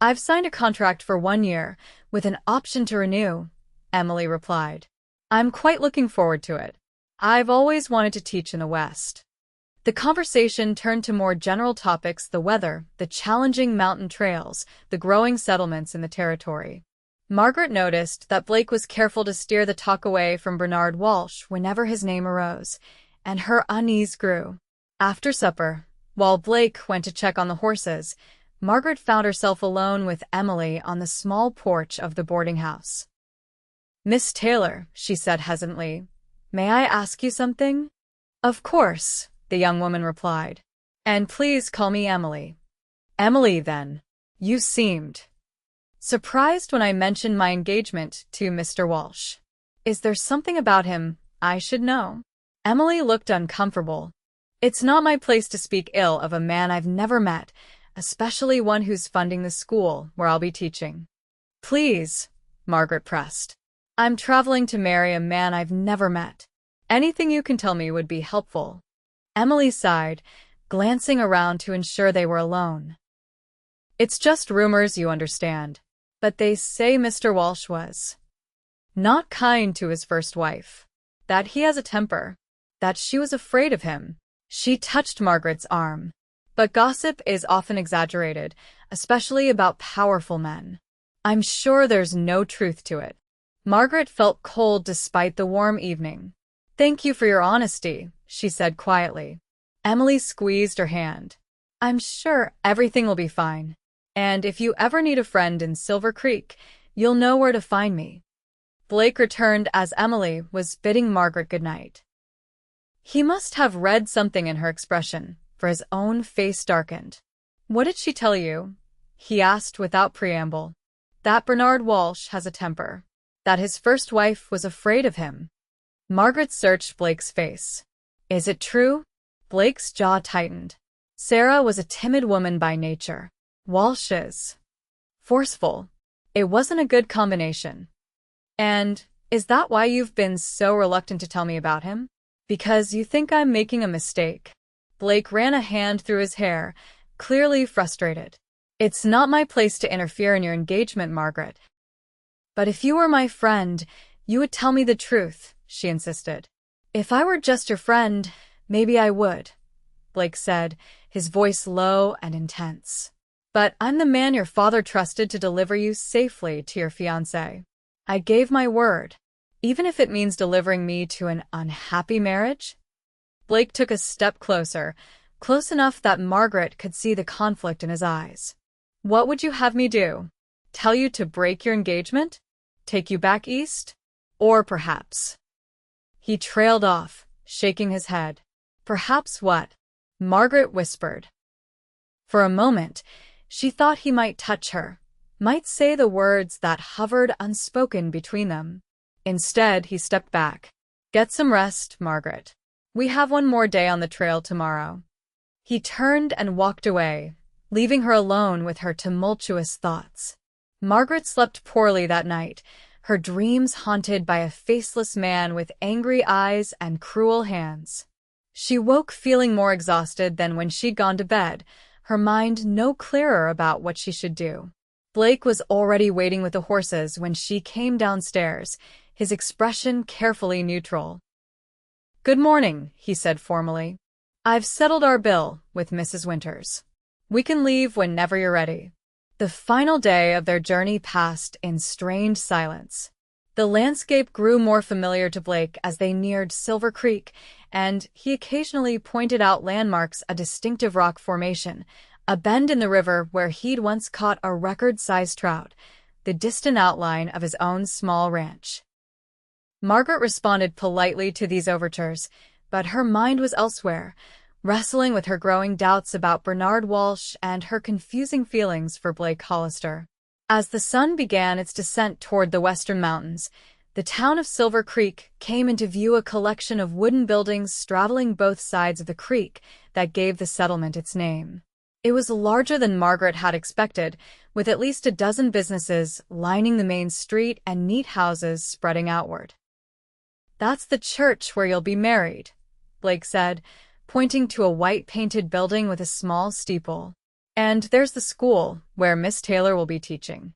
I've signed a contract for 1 year, with an option to renew, Emily replied. I'm quite looking forward to it. I've always wanted to teach in the West. The conversation turned to more general topics: the weather, the challenging mountain trails, the growing settlements in the territory. Margaret noticed that Blake was careful to steer the talk away from Bernard Walsh whenever his name arose, and her unease grew. After supper, while Blake went to check on the horses, Margaret found herself alone with Emily on the small porch of the boarding house. Miss Taylor, she said hesitantly, may I ask you something? Of course, the young woman replied. And please call me Emily. Emily, then. You seemed surprised when I mentioned my engagement to Mr. Walsh. Is there something about him I should know? Emily looked uncomfortable. It's not my place to speak ill of a man I've never met, especially one who's funding the school where I'll be teaching. Please, Margaret pressed. I'm traveling to marry a man I've never met. Anything you can tell me would be helpful. Emily sighed, glancing around to ensure they were alone. It's just rumors, you understand. But they say Mr. Walsh was not kind to his first wife, that he has a temper, that she was afraid of him. She touched Margaret's arm. But gossip is often exaggerated, especially about powerful men. I'm sure there's no truth to it. Margaret felt cold despite the warm evening. Thank you for your honesty, she said quietly. Emily squeezed her hand. I'm sure everything will be fine. And if you ever need a friend in Silver Creek, you'll know where to find me. Blake returned as Emily was bidding Margaret goodnight. He must have read something in her expression, for his own face darkened. What did she tell you? He asked without preamble. That Bernard Walsh has a temper. That his first wife was afraid of him. Margaret searched Blake's face. Is it true? Blake's jaw tightened. Sarah was a timid woman by nature. Walsh is forceful. It wasn't a good combination. And is that why you've been so reluctant to tell me about him? Because you think I'm making a mistake. Blake ran a hand through his hair, clearly frustrated. It's not my place to interfere in your engagement, Margaret. But if you were my friend, you would tell me the truth, she insisted. If I were just your friend, maybe I would, Blake said, his voice low and intense. But I'm the man your father trusted to deliver you safely to your fiancé. I gave my word, even if it means delivering me to an unhappy marriage. Blake took a step closer, close enough that Margaret could see the conflict in his eyes. What would you have me do? Tell you to break your engagement? Take you back east? Or perhaps... He trailed off, shaking his head. Perhaps what? Margaret whispered. For a moment, she thought he might touch her, might say the words that hovered unspoken between them. Instead, he stepped back. Get some rest, Margaret. We have one more day on the trail tomorrow. He turned and walked away, leaving her alone with her tumultuous thoughts. Margaret slept poorly that night, her dreams haunted by a faceless man with angry eyes and cruel hands. She woke feeling more exhausted than when she'd gone to bed, her mind no clearer about what she should do. Blake was already waiting with the horses when she came downstairs, his expression carefully neutral. Good morning, he said formally. I've settled our bill with Mrs. Winters. We can leave whenever you're ready. The final day of their journey passed in strained silence. The landscape grew more familiar to Blake as they neared Silver Creek, and he occasionally pointed out landmarks, a distinctive rock formation, a bend in the river where he'd once caught a record-sized trout, the distant outline of his own small ranch. Margaret responded politely to these overtures, but her mind was elsewhere, wrestling with her growing doubts about Bernard Walsh and her confusing feelings for Blake Hollister. As the sun began its descent toward the western mountains, the town of Silver Creek came into view, a collection of wooden buildings straddling both sides of the creek that gave the settlement its name. It was larger than Margaret had expected, with at least a dozen businesses lining the main street and neat houses spreading outward. That's the church where you'll be married, Blake said, pointing to a white-painted building with a small steeple. And there's the school, where Miss Taylor will be teaching.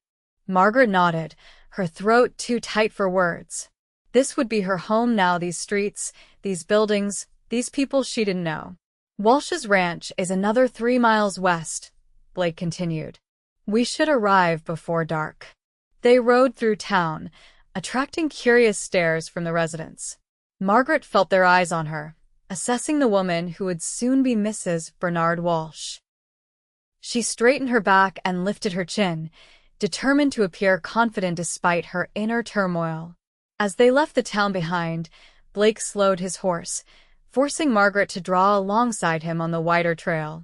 Margaret nodded, her throat too tight for words. This would be her home now, these streets, these buildings, these people she didn't know. Walsh's ranch is another 3 miles west, Blake continued. We should arrive before dark. They rode through town, attracting curious stares from the residents. Margaret felt their eyes on her, assessing the woman who would soon be Mrs. Bernard Walsh. She straightened her back and lifted her chin, determined to appear confident despite her inner turmoil. As they left the town behind, Blake slowed his horse, forcing Margaret to draw alongside him on the wider trail.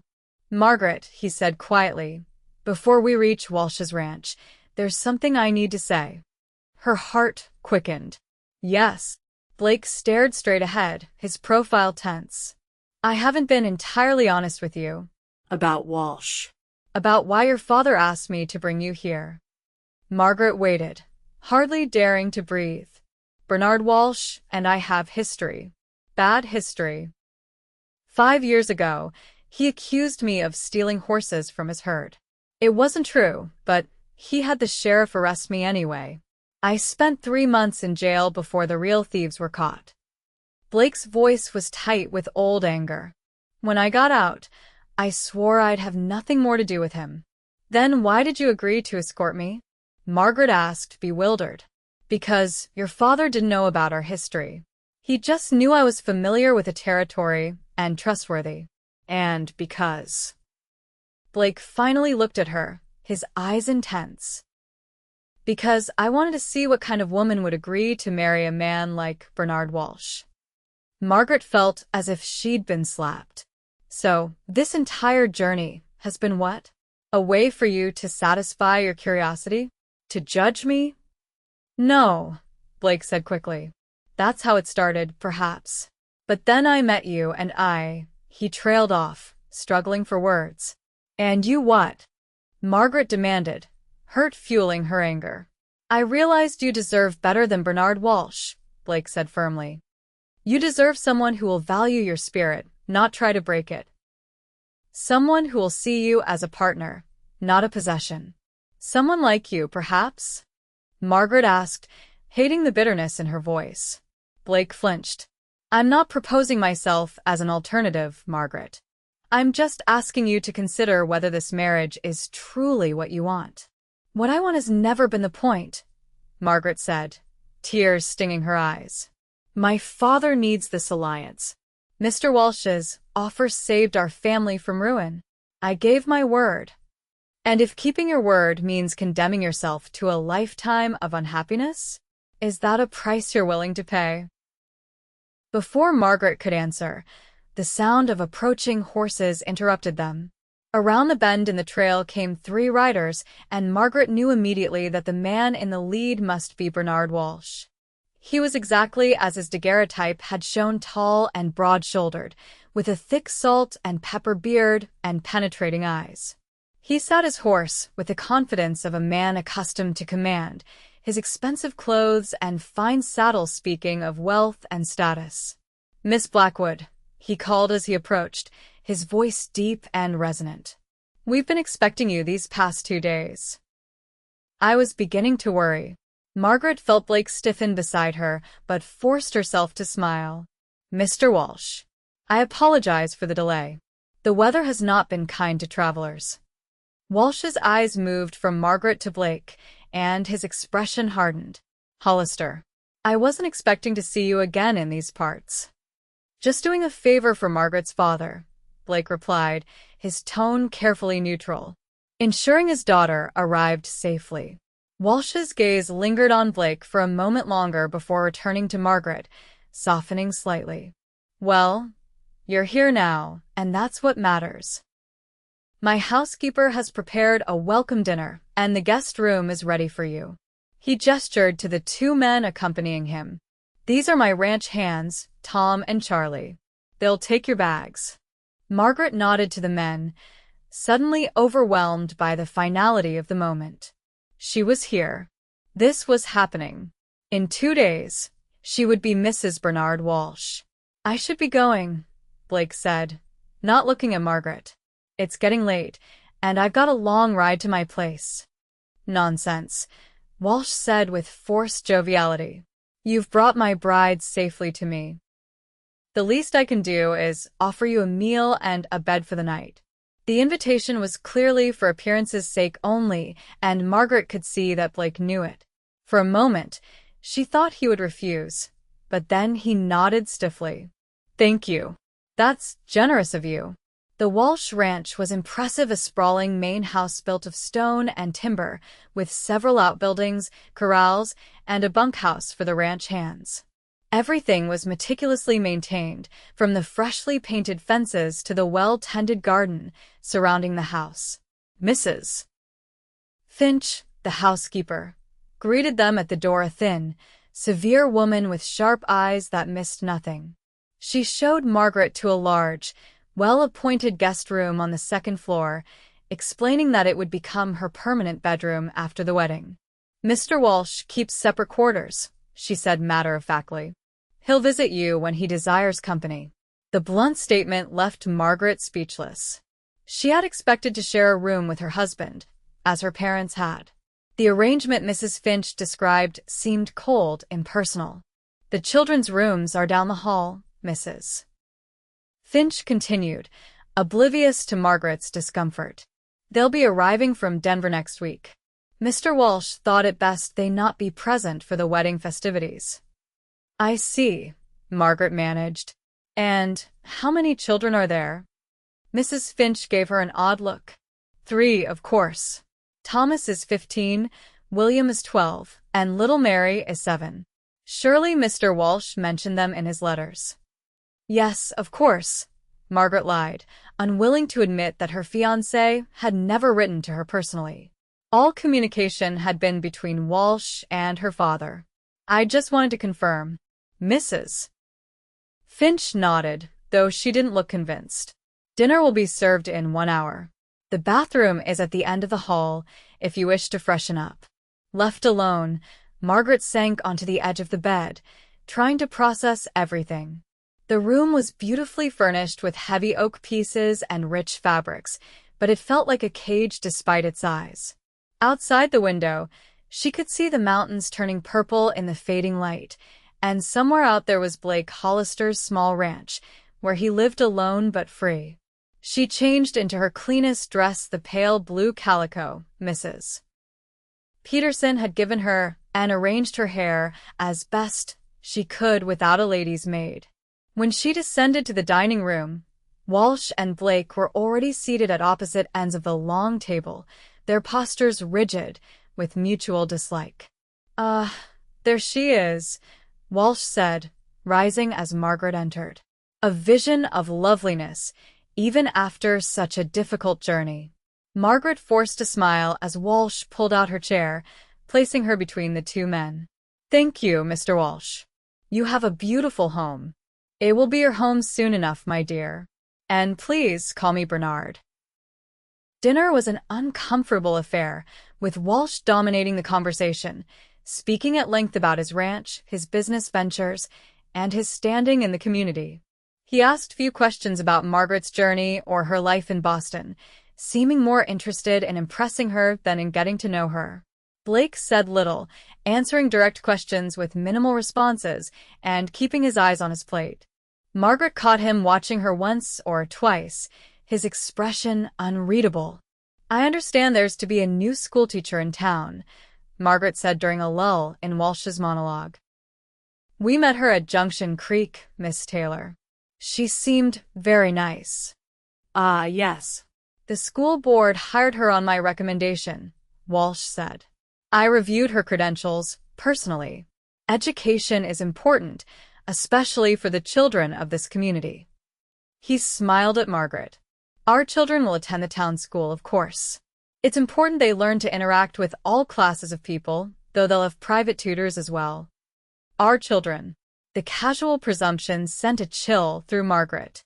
Margaret, he said quietly, before we reach Walsh's ranch, there's something I need to say. Her heart quickened. Yes. Blake stared straight ahead, his profile tense. I haven't been entirely honest with you. About Walsh. About why your father asked me to bring you here. Margaret waited, hardly daring to breathe. Bernard Walsh and I have history. Bad history. 5 years ago, he accused me of stealing horses from his herd. It wasn't true, but he had the sheriff arrest me anyway. I spent 3 months in jail before the real thieves were caught. Blake's voice was tight with old anger. When I got out, I swore I'd have nothing more to do with him. Then why did you agree to escort me? Margaret asked, bewildered. Because your father didn't know about our history. He just knew I was familiar with the territory and trustworthy. And because... Blake finally looked at her, his eyes intense. Because I wanted to see what kind of woman would agree to marry a man like Bernard Walsh. Margaret felt as if she'd been slapped. So, this entire journey has been what? A way for you to satisfy your curiosity? To judge me? No, Blake said quickly. That's how it started, perhaps. But then I met you and he trailed off, struggling for words. And you what? Margaret demanded, hurt fueling her anger. I realized you deserve better than Bernard Walsh, Blake said firmly. You deserve someone who will value your spirit, not try to break it. Someone who will see you as a partner, not a possession. Someone like you, perhaps? Margaret asked, hating the bitterness in her voice. Blake flinched. I'm not proposing myself as an alternative, Margaret. I'm just asking you to consider whether this marriage is truly what you want. What I want has never been the point, Margaret said, tears stinging her eyes. My father needs this alliance. Mr. Walsh's offer saved our family from ruin. I gave my word. And if keeping your word means condemning yourself to a lifetime of unhappiness, is that a price you're willing to pay? Before Margaret could answer, the sound of approaching horses interrupted them. Around the bend in the trail came 3 riders, and Margaret knew immediately that the man in the lead must be Bernard Walsh. He was exactly as his daguerreotype had shown, tall and broad-shouldered, with a thick salt and pepper beard and penetrating eyes. He sat his horse with the confidence of a man accustomed to command, his expensive clothes and fine saddle speaking of wealth and status. Miss Blackwood, he called as he approached, his voice deep and resonant. We've been expecting you these past 2 days. I was beginning to worry. Margaret felt Blake stiffen beside her, but forced herself to smile. Mr. Walsh, I apologize for the delay. The weather has not been kind to travelers. Walsh's eyes moved from Margaret to Blake, and his expression hardened. Hollister, I wasn't expecting to see you again in these parts. Just doing a favor for Margaret's father, Blake replied, his tone carefully neutral. Ensuring his daughter arrived safely. Walsh's gaze lingered on Blake for a moment longer before returning to Margaret, softening slightly. Well, you're here now, and that's what matters. My housekeeper has prepared a welcome dinner, and the guest room is ready for you. He gestured to the 2 men accompanying him. These are my ranch hands, Tom and Charlie. They'll take your bags. Margaret nodded to the men, suddenly overwhelmed by the finality of the moment. She was here. This was happening. In 2 days, she would be Mrs. Bernard Walsh. I should be going, Blake said, not looking at Margaret. It's getting late, and I've got a long ride to my place. Nonsense, Walsh said with forced joviality. You've brought my bride safely to me. The least I can do is offer you a meal and a bed for the night. The invitation was clearly for appearance's sake only, and Margaret could see that Blake knew it. For a moment, she thought he would refuse, but then he nodded stiffly. Thank you. That's generous of you. The Walsh ranch was impressive, a sprawling main house built of stone and timber, with several outbuildings, corrals, and a bunkhouse for the ranch hands. Everything was meticulously maintained, from the freshly painted fences to the well-tended garden surrounding the house. Mrs. Finch, the housekeeper, greeted them at the door, a thin, severe woman with sharp eyes that missed nothing. She showed Margaret to a large, well-appointed guest room on the 2nd floor, explaining that it would become her permanent bedroom after the wedding. Mr. Walsh keeps separate quarters, she said matter-of-factly. He'll visit you when he desires company. The blunt statement left Margaret speechless. She had expected to share a room with her husband, as her parents had. The arrangement Mrs. Finch described seemed cold, impersonal. The children's rooms are down the hall, Mrs. Finch continued, oblivious to Margaret's discomfort. They'll be arriving from Denver next week. Mr. Walsh thought it best they not be present for the wedding festivities. I see, Margaret managed. And how many children are there? Mrs. Finch gave her an odd look. 3, of course. Thomas is 15, William is 12, and little Mary is 7. Surely Mr. Walsh mentioned them in his letters. Yes, of course, Margaret lied, unwilling to admit that her fiancé had never written to her personally. All communication had been between Walsh and her father. I just wanted to confirm. Mrs. Finch nodded, though she didn't look convinced. Dinner will be served in 1 hour. The bathroom is at the end of the hall, if you wish to freshen up. Left alone, Margaret sank onto the edge of the bed, trying to process everything. The room was beautifully furnished with heavy oak pieces and rich fabrics, but it felt like a cage despite its size. Outside the window, She could see the mountains turning purple in the fading light, and somewhere out there was Blake Hollister's small ranch, where he lived alone but free. She changed into her cleanest dress, the pale blue calico Mrs. Peterson had given her, and arranged her hair as best she could without a lady's maid. When she descended to the dining room, Walsh and Blake were already seated at opposite ends of the long table, their postures rigid with mutual dislike. There she is," Walsh said, rising as Margaret entered. "A vision of loveliness, even after such a difficult journey." Margaret forced a smile as Walsh pulled out her chair, placing her between the two men. "Thank you, Mr. Walsh. You have a beautiful home. It will be your home soon enough, my dear. And please call me Bernard." Dinner was an uncomfortable affair, with Walsh dominating the conversation, speaking at length about his ranch, his business ventures, and his standing in the community. He asked few questions about Margaret's journey or her life in Boston, seeming more interested in impressing her than in getting to know her. Blake said little, answering direct questions with minimal responses and keeping his eyes on his plate. Margaret caught him watching her once or twice, his expression unreadable. "I understand there's to be a new schoolteacher in town," Margaret said during a lull in Walsh's monologue. "We met her at Junction Creek, Miss Taylor. She seemed very nice." "Ah, yes. "The school board hired her on my recommendation," Walsh said. "I reviewed her credentials personally. Education is important, especially for the children of this community." He smiled at Margaret. "Our children will attend the town school, of course. It's important they learn to interact with all classes of people, though they'll have private tutors as well. Our children." The casual presumption sent a chill through Margaret.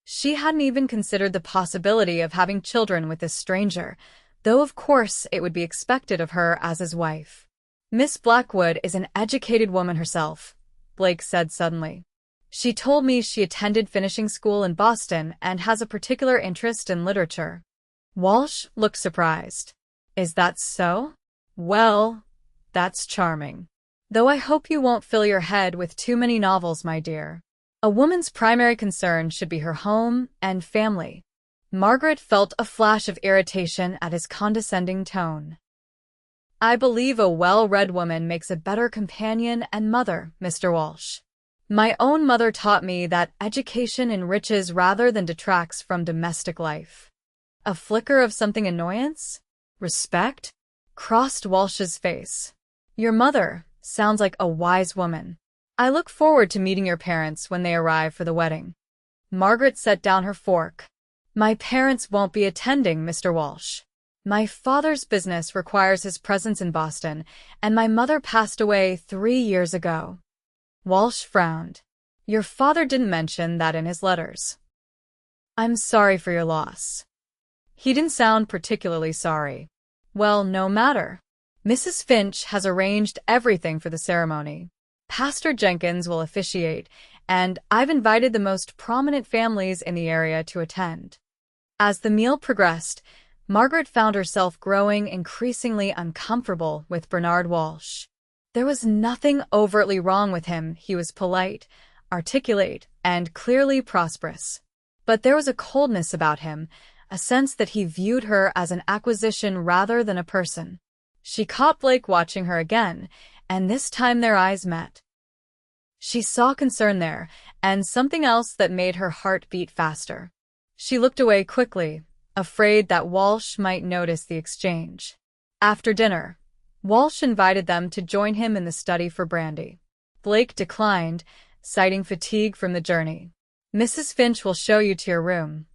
She hadn't even considered the possibility of having children with this stranger, though of course it would be expected of her as his wife. "Miss Blackwood is an educated woman herself," Blake said suddenly. "She told me she attended finishing school in Boston and has a particular interest in literature." Walsh looked surprised. "Is that so? Well, that's charming. Though I hope you won't fill your head with too many novels, my dear. A woman's primary concern should be her home and family." Margaret felt a flash of irritation at his condescending tone. "I believe a well-read woman makes a better companion and mother, Mr. Walsh. My own mother taught me that education enriches rather than detracts from domestic life." A flicker of something annoyance? Respect? Crossed Walsh's face. "Your mother sounds like a wise woman. I look forward to meeting your parents when they arrive for the wedding." Margaret set down her fork. "My parents won't be attending, Mr. Walsh. My father's business requires his presence in Boston, and my mother passed away 3 years ago." Walsh frowned. "Your father didn't mention that in his letters." "I'm sorry for your loss." He didn't sound particularly sorry. "Well, no matter. Mrs. Finch has arranged everything for the ceremony. Pastor Jenkins will officiate, and I've invited the most prominent families in the area to attend." As the meal progressed, Margaret found herself growing increasingly uncomfortable with Bernard Walsh. There was nothing overtly wrong with him. He was polite, articulate, and clearly prosperous. But there was a coldness about him, a sense that he viewed her as an acquisition rather than a person. She caught Blake watching her again, and this time their eyes met. She saw concern there, and something else that made her heart beat faster. She looked away quickly, afraid that Walsh might notice the exchange. After dinner, Walsh invited them to join him in the study for brandy. Blake declined, citing fatigue from the journey. "Mrs. Finch will show you to your room,"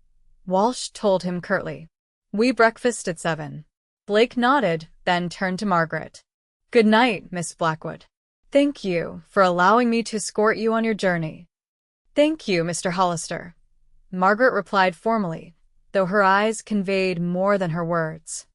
Walsh told him curtly. "We breakfast at 7. Blake nodded, then turned to Margaret. "Good night, Miss Blackwood. Thank you for allowing me to escort you on your journey." "Thank you, Mr. Hollister," Margaret replied formally, though her eyes conveyed more than her words.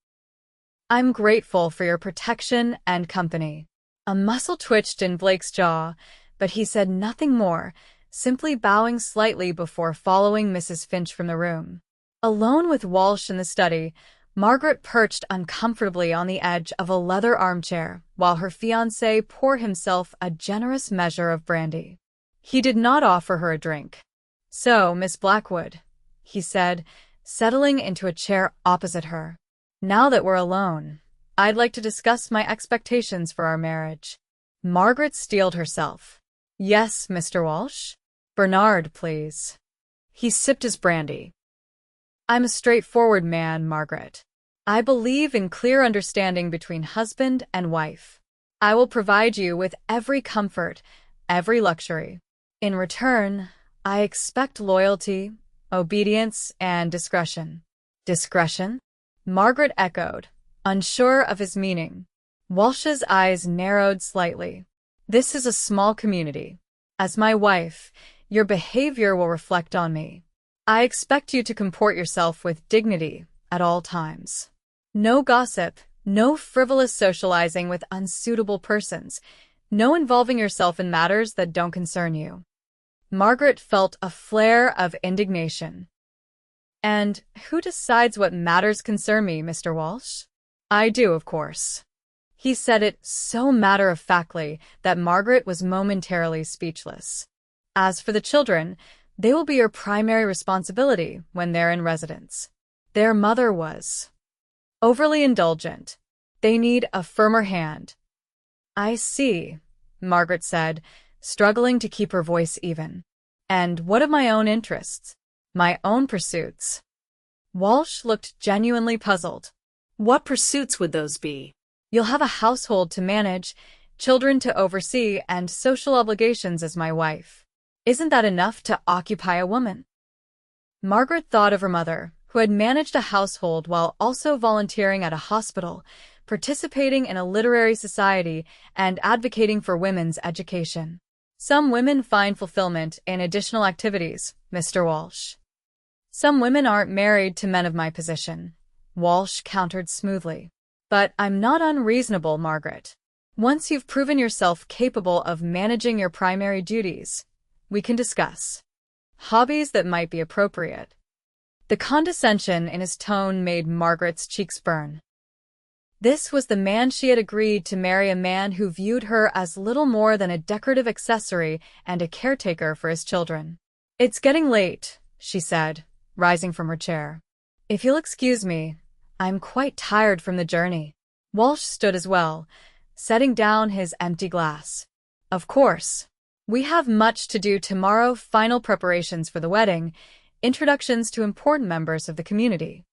"I'm grateful for your protection and company." A muscle twitched in Blake's jaw, but he said nothing more, simply bowing slightly before following Mrs. Finch from the room. Alone with Walsh in the study, Margaret perched uncomfortably on the edge of a leather armchair while her fiancé poured himself a generous measure of brandy. He did not offer her a drink. "So, Miss Blackwood," he said, settling into a chair opposite her. "Now that we're alone, I'd like to discuss my expectations for our marriage." Margaret steeled herself. "Yes, Mr. Walsh? Bernard, please." He sipped his brandy. "I'm a straightforward man, Margaret. I believe in clear understanding between husband and wife. I will provide you with every comfort, every luxury. In return, I expect loyalty, obedience, and discretion." "Discretion?" Margaret echoed, unsure of his meaning. Walsh's eyes narrowed slightly. "This is a small community. As my wife, your behavior will reflect on me. I expect you to comport yourself with dignity at all times. No gossip, no frivolous socializing with unsuitable persons, no involving yourself in matters that don't concern you." Margaret felt a flare of indignation. "And who decides what matters concern me, Mr. Walsh?" "I do, of course." He said it so matter-of-factly that Margaret was momentarily speechless. "As for the children, they will be your primary responsibility when they're in residence." Their mother was overly indulgent. They need a firmer hand. "I see," Margaret said, struggling to keep her voice even. "And what of my own interests? My own pursuits?" Walsh looked genuinely puzzled. What pursuits would those be? "You'll have a household to manage, children to oversee, and social obligations as my wife. Isn't that enough to occupy a woman?" Margaret thought of her mother, who had managed a household while also volunteering at a hospital, participating in a literary society, and advocating for women's education. "Some women find fulfillment in additional activities, Mr. Walsh." "Some women aren't married to men of my position," Walsh countered smoothly. "But I'm not unreasonable, Margaret. Once you've proven yourself capable of managing your primary duties, we can discuss hobbies that might be appropriate." The condescension in his tone made Margaret's cheeks burn. This was the man she had agreed to marry, a man who viewed her as little more than a decorative accessory and a caretaker for his children. "It's getting late," she said, rising from her chair. "If you'll excuse me, I'm quite tired from the journey." Walsh stood as well, setting down his empty glass. "Of course. We have much to do tomorrow, final preparations for the wedding, introductions to important members of the community."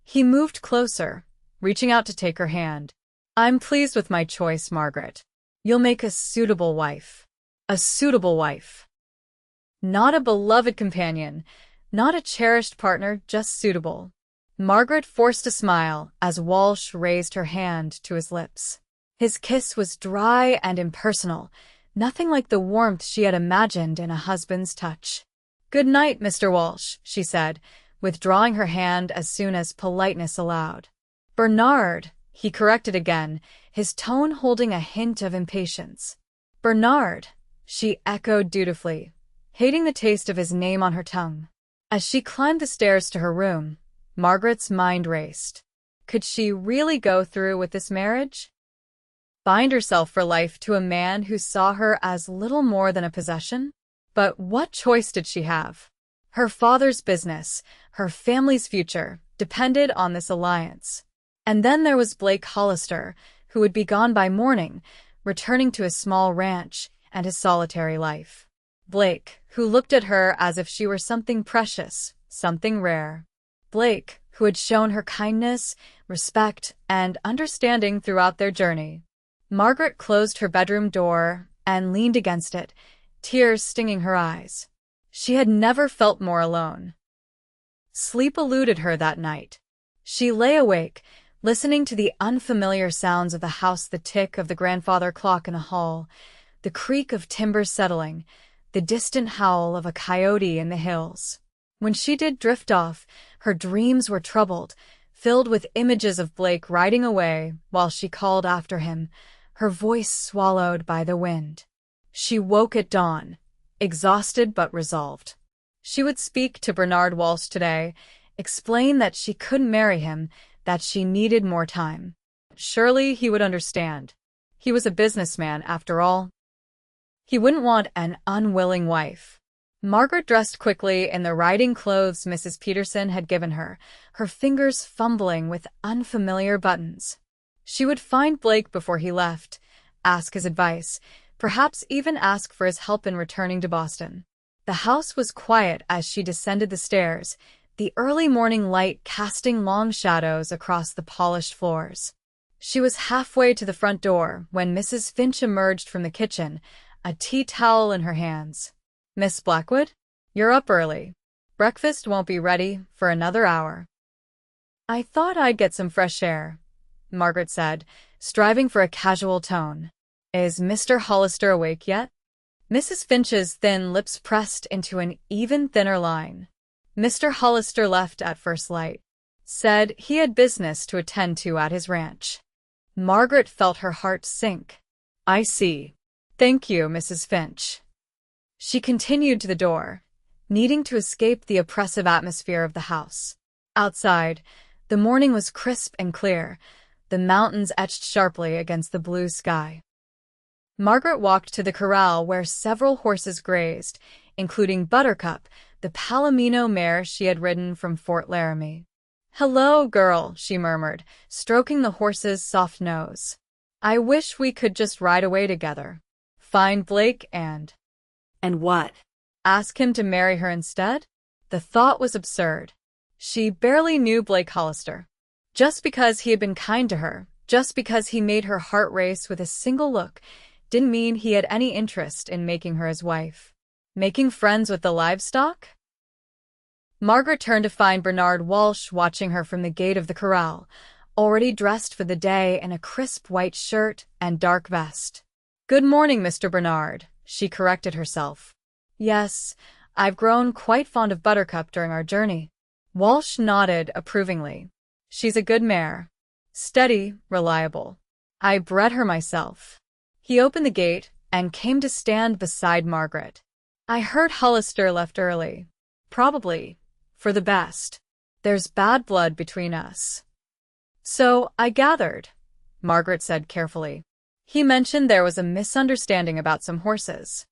He moved closer, reaching out to take her hand. "I'm pleased with my choice, Margaret. You'll make a suitable wife." A suitable wife. Not a beloved companion, not a cherished partner, just suitable. Margaret forced a smile as Walsh raised her hand to his lips. His kiss was dry and impersonal, nothing like the warmth she had imagined in a husband's touch. "Good night, Mr. Walsh," she said, withdrawing her hand as soon as politeness allowed. "Bernard," he corrected again, his tone holding a hint of impatience. "Bernard," she echoed dutifully, hating the taste of his name on her tongue. As she climbed the stairs to her room, Margaret's mind raced. Could she really go through with this marriage? Bind herself for life to a man who saw her as little more than a possession? But what choice did she have? Her father's business, her family's future, depended on this alliance. And then there was Blake Hollister, who would be gone by morning, returning to his small ranch and his solitary life. Blake, who looked at her as if she were something precious, something rare. Blake, who had shown her kindness, respect, and understanding throughout their journey. Margaret closed her bedroom door and leaned against it, tears stinging her eyes. She had never felt more alone. Sleep eluded her that night. She lay awake, listening to the unfamiliar sounds of the house, the tick of the grandfather clock in a hall, the creak of timbers settling, the distant howl of a coyote in the hills. When she did drift off, her dreams were troubled, filled with images of Blake riding away while she called after him, her voice swallowed by the wind. She woke at dawn, exhausted but resolved. She would speak to Bernard Walsh today, explain that she couldn't marry him, that she needed more time. Surely he would understand. He was a businessman, after all. He wouldn't want an unwilling wife. Margaret dressed quickly in the riding clothes Mrs. Peterson had given her, her fingers fumbling with unfamiliar buttons. She would find Blake before he left, ask his advice, perhaps even ask for his help in returning to Boston. The house was quiet as she descended the stairs, the early morning light casting long shadows across the polished floors. She was halfway to the front door when Mrs. Finch emerged from the kitchen, a tea towel in her hands. "Miss Blackwood, you're up early. Breakfast won't be ready for another hour." "I thought I'd get some fresh air," Margaret said, striving for a casual tone. "Is Mr. Hollister awake yet?" Mrs. Finch's thin lips pressed into an even thinner line. "Mr. Hollister left at first light. Said he had business to attend to at his ranch." Margaret felt her heart sink. "I see. Thank you, Mrs. Finch." She continued to the door, needing to escape the oppressive atmosphere of the house. Outside, the morning was crisp and clear, the mountains etched sharply against the blue sky. Margaret walked to the corral where several horses grazed, including Buttercup, the Palomino mare she had ridden from Fort Laramie. "Hello, girl," she murmured, stroking the horse's soft nose. "I wish we could just ride away together. Find Blake and—" And what? Ask him to marry her instead? The thought was absurd. She barely knew Blake Hollister. Just because he had been kind to her, just because he made her heart race with a single look, didn't mean he had any interest in making her his wife. Making friends with the livestock? Margaret turned to find Bernard Walsh watching her from the gate of the corral, already dressed for the day in a crisp white shirt and dark vest. "Good morning, Mr. Bernard," she corrected herself. "Yes, I've grown quite fond of Buttercup during our journey." Walsh nodded approvingly. "She's a good mare. Steady, reliable. I bred her myself." He opened the gate and came to stand beside Margaret. "I heard Hollister left early. Probably for the best. There's bad blood between us." "So I gathered," Margaret said carefully. "He mentioned there was a misunderstanding about some horses."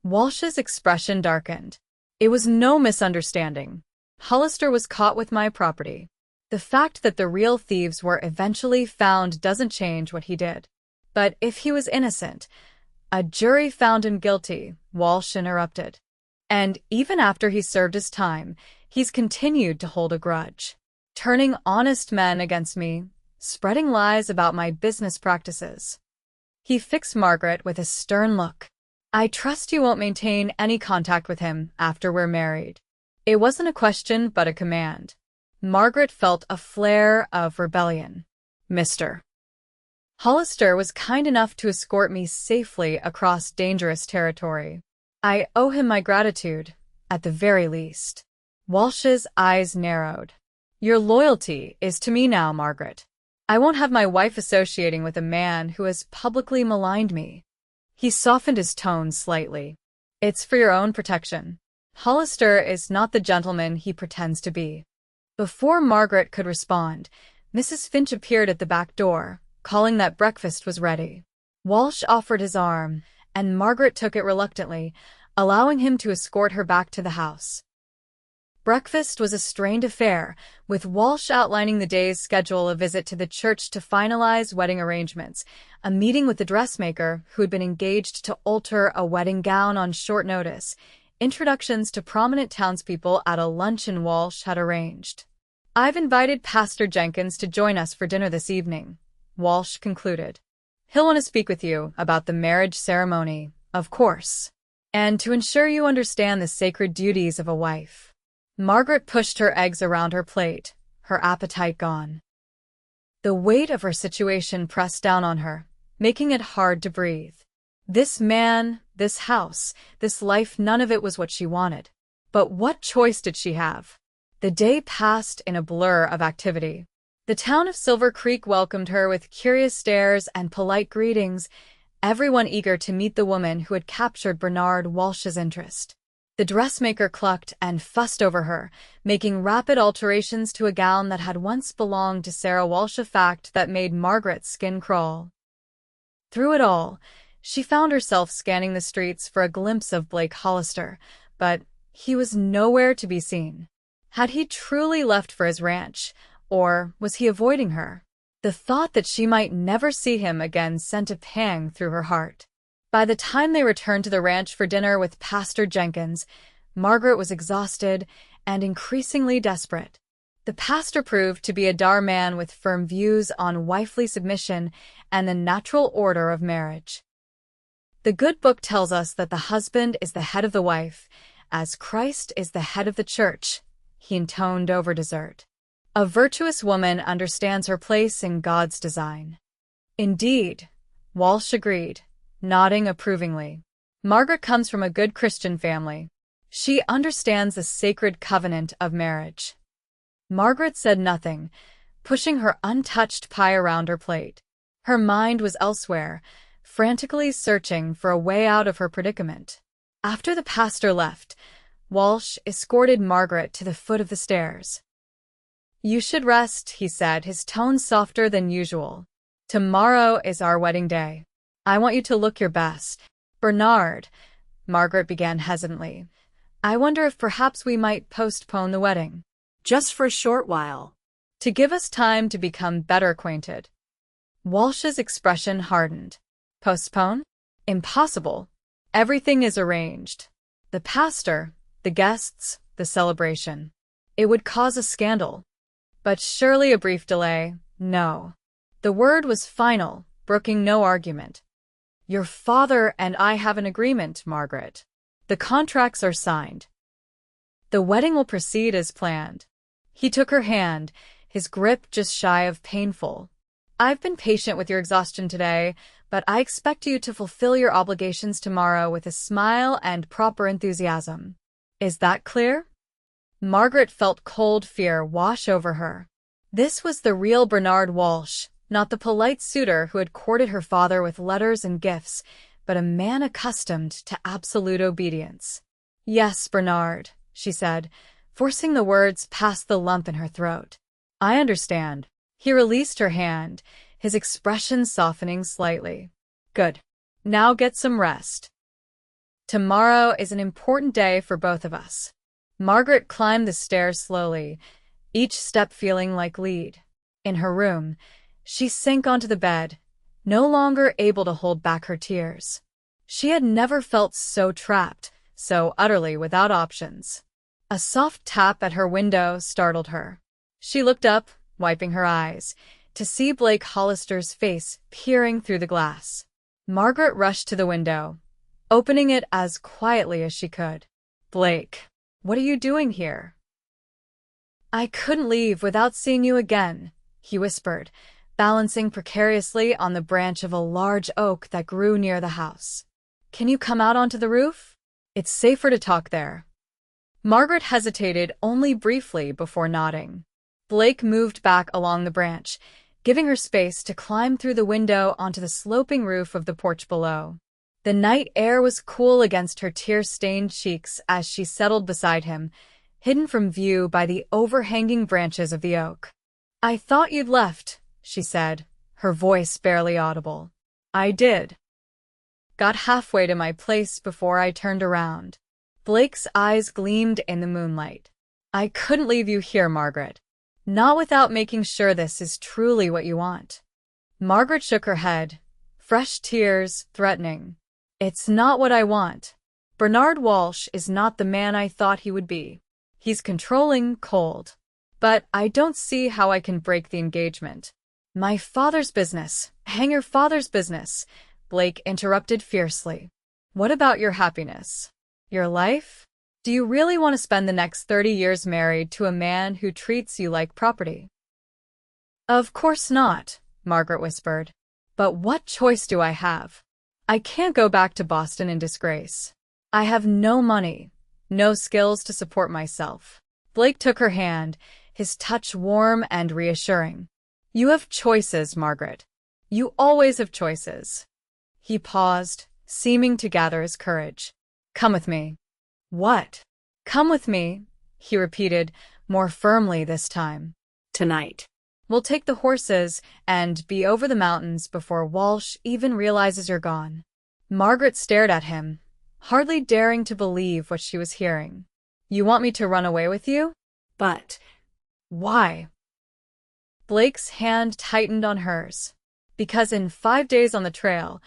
Walsh's expression darkened. "It was no misunderstanding. Hollister was caught with my property. The fact that the real thieves were eventually found doesn't change what he did. But if he was innocent, a jury found him guilty," Walsh interrupted. "And even after he served his time, he's continued to hold a grudge, turning honest men against me, spreading lies about my business practices." He fixed Margaret with a stern look. "I trust you won't maintain any contact with him after we're married." It wasn't a question, but a command. Margaret felt a flare of rebellion. "Mr. Hollister was kind enough to escort me safely across dangerous territory. I owe him my gratitude, at the very least." Walsh's eyes narrowed. "Your loyalty is to me now, Margaret. I won't have my wife associating with a man who has publicly maligned me." He softened his tone slightly. "It's for your own protection. Hollister is not the gentleman he pretends to be." Before Margaret could respond, Mrs. Finch appeared at the back door, calling that breakfast was ready. Walsh offered his arm, and Margaret took it reluctantly, allowing him to escort her back to the house. Breakfast was a strained affair, with Walsh outlining the day's schedule: a visit to the church to finalize wedding arrangements, a meeting with the dressmaker who had been engaged to alter a wedding gown on short notice, introductions to prominent townspeople at a luncheon Walsh had arranged. "I've invited Pastor Jenkins to join us for dinner this evening," Walsh concluded. "He'll want to speak with you about the marriage ceremony, of course, and to ensure you understand the sacred duties of a wife." Margaret pushed her eggs around her plate, her appetite gone. The weight of her situation pressed down on her, making it hard to breathe. This man, this house, this life, none of it was what she wanted. But what choice did she have? The day passed in a blur of activity. The town of Silver Creek welcomed her with curious stares and polite greetings, everyone eager to meet the woman who had captured Bernard Walsh's interest. The dressmaker clucked and fussed over her, making rapid alterations to a gown that had once belonged to Sarah Walsh, a fact that made Margaret's skin crawl. Through it all, she found herself scanning the streets for a glimpse of Blake Hollister, but he was nowhere to be seen. Had he truly left for his ranch, or was he avoiding her? The thought that she might never see him again sent a pang through her heart. By the time they returned to the ranch for dinner with Pastor Jenkins, Margaret was exhausted and increasingly desperate. The pastor proved to be a Dar man with firm views on wifely submission and the natural order of marriage. The good book tells us that the husband is the head of the wife, as Christ is the head of the church, he intoned over dessert. A virtuous woman understands her place in God's design. Indeed, Walsh agreed, nodding approvingly. Margaret comes from a good Christian family. She understands the sacred covenant of marriage. Margaret said nothing, pushing her untouched pie around her plate. Her mind was elsewhere, frantically searching for a way out of her predicament. After the pastor left, Walsh escorted Margaret to the foot of the stairs. "You should rest," he said, his tone softer than usual. "Tomorrow is our wedding day. I want you to look your best." "Bernard," Margaret began hesitantly, "I wonder if perhaps we might postpone the wedding." Just for a short while. "To give us time to become better acquainted." Walsh's expression hardened. "Postpone? Impossible. Everything is arranged. The pastor, the guests, the celebration. It would cause a scandal. But surely a brief delay, no." The word was final, brooking no argument. "Your father and I have an agreement, Margaret. The contracts are signed. The wedding will proceed as planned." He took her hand, his grip just shy of painful. "I've been patient with your exhaustion today, but I expect you to fulfill your obligations tomorrow with a smile and proper enthusiasm. Is that clear?" Margaret felt cold fear wash over her. This was the real Bernard Walsh, not the polite suitor who had courted her father with letters and gifts, but a man accustomed to absolute obedience. "Yes, Bernard," she said, forcing the words past the lump in her throat. "I understand." He released her hand, his expression softening slightly. "Good. Now get some rest. Tomorrow is an important day for both of us." Margaret climbed the stairs slowly, each step feeling like lead. In her room, she sank onto the bed, no longer able to hold back her tears. She had never felt so trapped, so utterly without options. A soft tap at her window startled her. She looked up, wiping her eyes, to see Blake Hollister's face peering through the glass. Margaret rushed to the window, opening it as quietly as she could. "Blake, what are you doing here?" "I couldn't leave without seeing you again," he whispered, balancing precariously on the branch of a large oak that grew near the house. "Can you come out onto the roof? It's safer to talk there." Margaret hesitated only briefly before nodding. Blake moved back along the branch, giving her space to climb through the window onto the sloping roof of the porch below. The night air was cool against her tear-stained cheeks as she settled beside him, hidden from view by the overhanging branches of the oak. "I thought you'd left," she said, her voice barely audible. "I did. Got halfway to my place before I turned around." Blake's eyes gleamed in the moonlight. "I couldn't leave you here, Margaret. Not without making sure this is truly what you want." Margaret shook her head, fresh tears threatening. "It's not what I want. Bernard Walsh is not the man I thought he would be. He's controlling, cold. But I don't see how I can break the engagement." "My father's business. Hang your father's business," Blake interrupted fiercely. "What about your happiness? Your life? Do you really want to spend the next 30 years married to a man who treats you like property?" "Of course not," Margaret whispered. "But what choice do I have? I can't go back to Boston in disgrace. I have no money, no skills to support myself." Blake took her hand, his touch warm and reassuring. "You have choices, Margaret. You always have choices." He paused, seeming to gather his courage. "Come with me." What? Come with me, he repeated, more firmly this time. Tonight. We'll take the horses and be over the mountains before Walsh even realizes you're gone. Margaret stared at him, hardly daring to believe what she was hearing. You want me to run away with you? But Why? Blake's hand tightened on hers. Because in 5 days on the trail,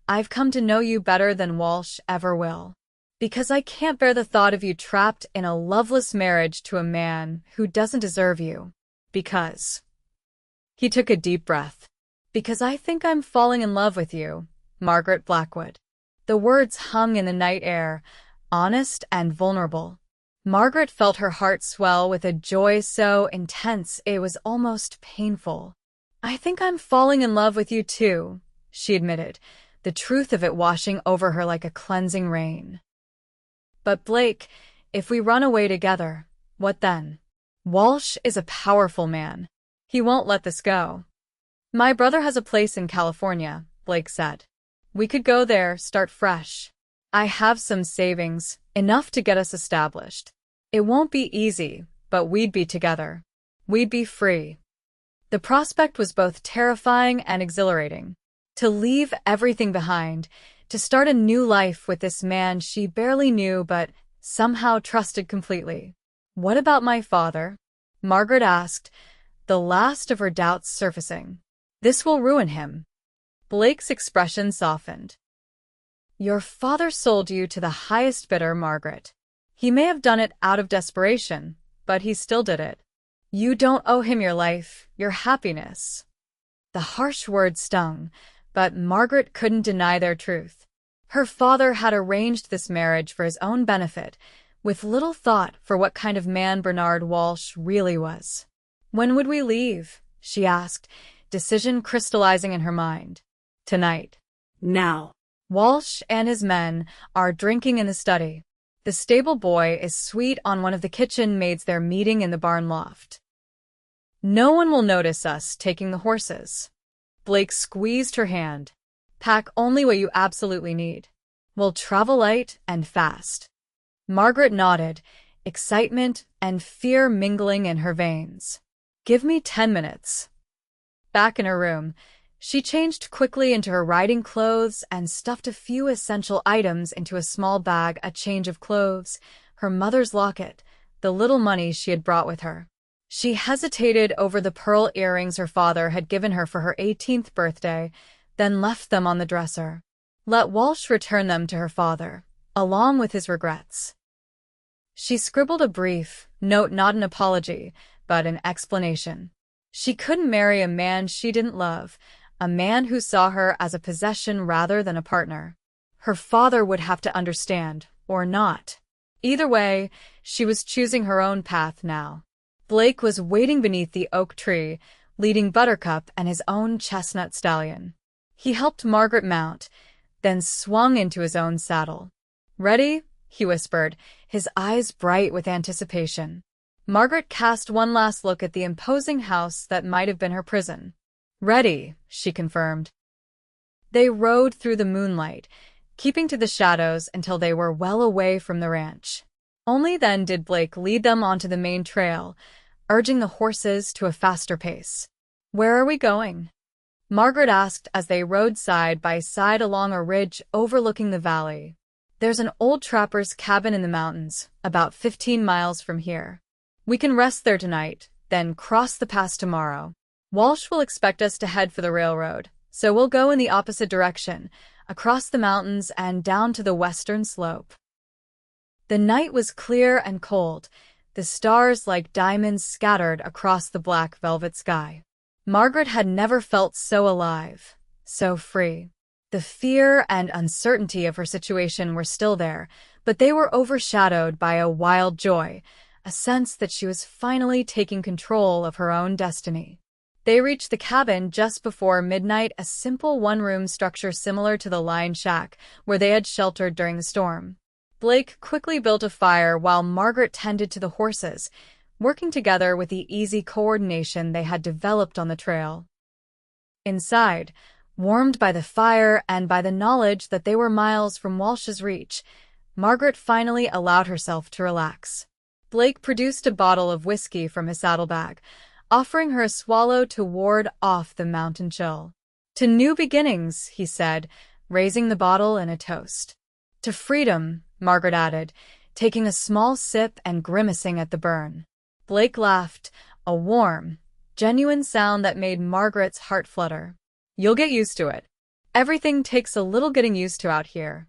I've come to know you better than Walsh ever will. Because I can't bear the thought of you trapped in a loveless marriage to a man who doesn't deserve you. Because... He took a deep breath. Because I think I'm falling in love with you, Margaret Blackwood. The words hung in the night air, honest and vulnerable. Margaret felt her heart swell with a joy so intense it was almost painful. I think I'm falling in love with you too, she admitted, the truth of it washing over her like a cleansing rain. But Blake, if we run away together, what then? Walsh is a powerful man. He won't let this go. My brother has a place in California, Blake said. We could go there, start fresh. I have some savings, enough to get us established. It won't be easy, but we'd be together. We'd be free. The prospect was both terrifying and exhilarating. To leave everything behind, to start a new life with this man she barely knew but somehow trusted completely. What about my father? Margaret asked, the last of her doubts surfacing. This will ruin him. Blake's expression softened. Your father sold you to the highest bidder, Margaret. He may have done it out of desperation, but he still did it. You don't owe him your life, your happiness. The harsh words stung, but Margaret couldn't deny their truth. Her father had arranged this marriage for his own benefit, with little thought for what kind of man Bernard Walsh really was. When would we leave? She asked, decision crystallizing in her mind. Tonight. now. Walsh and his men are drinking in the study. The stable boy is sweet on one of the kitchen maids they're meeting in the barn loft. No one will notice us taking the horses. Blake squeezed her hand. Pack only what you absolutely need. We'll travel light and fast. Margaret nodded, excitement and fear mingling in her veins. Give me 10 minutes. Back in her room, she changed quickly into her riding clothes and stuffed a few essential items into a small bag, a change of clothes, her mother's locket, the little money she had brought with her. She hesitated over the pearl earrings her father had given her for her 18th birthday, then left them on the dresser. Let Walsh return them to her father, along with his regrets. She scribbled a brief note, not an apology, but an explanation. She couldn't marry a man she didn't love, a man who saw her as a possession rather than a partner. Her father would have to understand, or not. Either way, she was choosing her own path now. Blake was waiting beneath the oak tree, leading Buttercup and his own chestnut stallion. He helped Margaret mount, then swung into his own saddle. Ready? He whispered, his eyes bright with anticipation. Margaret cast one last look at the imposing house that might have been her prison. Ready, she confirmed. They rode through the moonlight, keeping to the shadows until they were well away from the ranch. Only then did Blake lead them onto the main trail, urging the horses to a faster pace. Where are we going? Margaret asked as they rode side by side along a ridge overlooking the valley. There's an old trapper's cabin in the mountains, about 15 miles from here. We can rest there tonight, then cross the pass tomorrow. Walsh will expect us to head for the railroad, so we'll go in the opposite direction, across the mountains and down to the western slope. The night was clear and cold, the stars like diamonds scattered across the black velvet sky. Margaret had never felt so alive, so free. The fear and uncertainty of her situation were still there, but they were overshadowed by a wild joy, a sense that she was finally taking control of her own destiny. They reached the cabin just before midnight, a simple one-room structure similar to the line shack where they had sheltered during the storm. Blake quickly built a fire while Margaret tended to the horses, working together with the easy coordination they had developed on the trail. Inside, warmed by the fire and by the knowledge that they were miles from Walsh's reach, Margaret finally allowed herself to relax. Blake produced a bottle of whiskey from his saddlebag, offering her a swallow to ward off the mountain chill. "To new beginnings," he said, raising the bottle in a toast. "To freedom," Margaret added, taking a small sip and grimacing at the burn. Blake laughed, a warm, genuine sound that made Margaret's heart flutter. "You'll get used to it. Everything takes a little getting used to out here."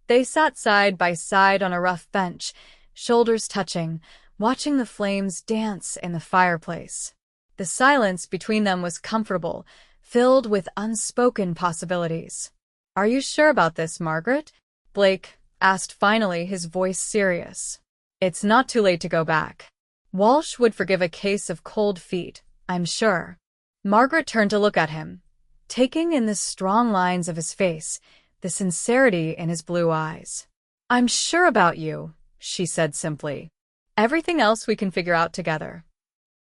They sat side by side on a rough bench, shoulders touching, watching the flames dance in the fireplace. The silence between them was comfortable, filled with unspoken possibilities. "Are you sure about this, Margaret?" Blake asked finally, his voice serious. "It's not too late to go back. Walsh would forgive a case of cold feet, I'm sure." Margaret turned to look at him, taking in the strong lines of his face, the sincerity in his blue eyes. "I'm sure about you," she said simply. "Everything else we can figure out together."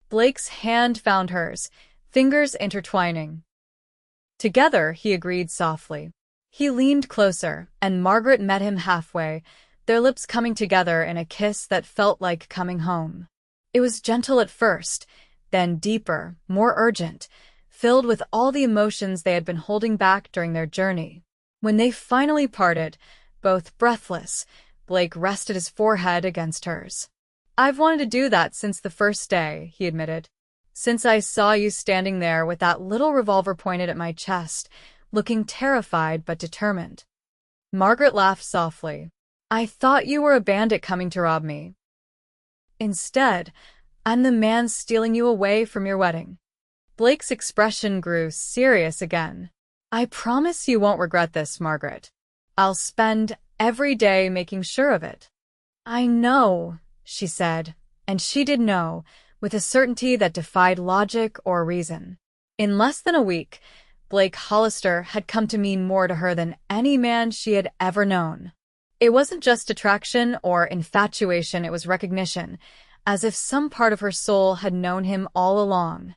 Blake's hand found hers, fingers intertwining. "Together," he agreed softly. He leaned closer, and Margaret met him halfway, their lips coming together in a kiss that felt like coming home. It was gentle at first, then deeper, more urgent, filled with all the emotions they had been holding back during their journey. When they finally parted, both breathless, Blake rested his forehead against hers. "I've wanted to do that since the first day," he admitted. "Since I saw you standing there with that little revolver pointed at my chest, looking terrified but determined." Margaret laughed softly. "I thought you were a bandit coming to rob me. Instead, I'm the man stealing you away from your wedding." Blake's expression grew serious again. "I promise you won't regret this, Margaret. I'll spend every day making sure of it." "I know," she said, and she did know, with a certainty that defied logic or reason. In less than a week, Blake Hollister had come to mean more to her than any man she had ever known. It wasn't just attraction or infatuation, it was recognition, as if some part of her soul had known him all along.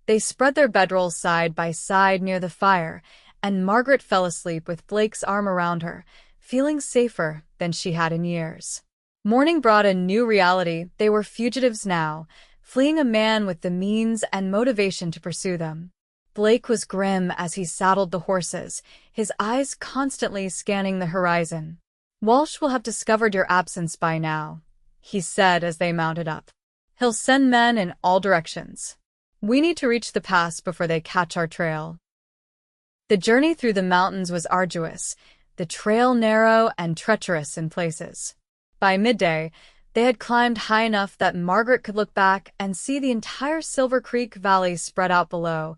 They spread their bedrolls side by side near the fire, and Margaret fell asleep with Blake's arm around her, feeling safer than she had in years. Morning brought a new reality. They were fugitives now, fleeing a man with the means and motivation to pursue them. Blake was grim as he saddled the horses, his eyes constantly scanning the horizon. "Walsh will have discovered your absence by now," he said as they mounted up. "He'll send men in all directions. We need to reach the pass before they catch our trail." The journey through the mountains was arduous, the trail narrow and treacherous in places. By midday, they had climbed high enough that Margaret could look back and see the entire Silver Creek Valley spread out below,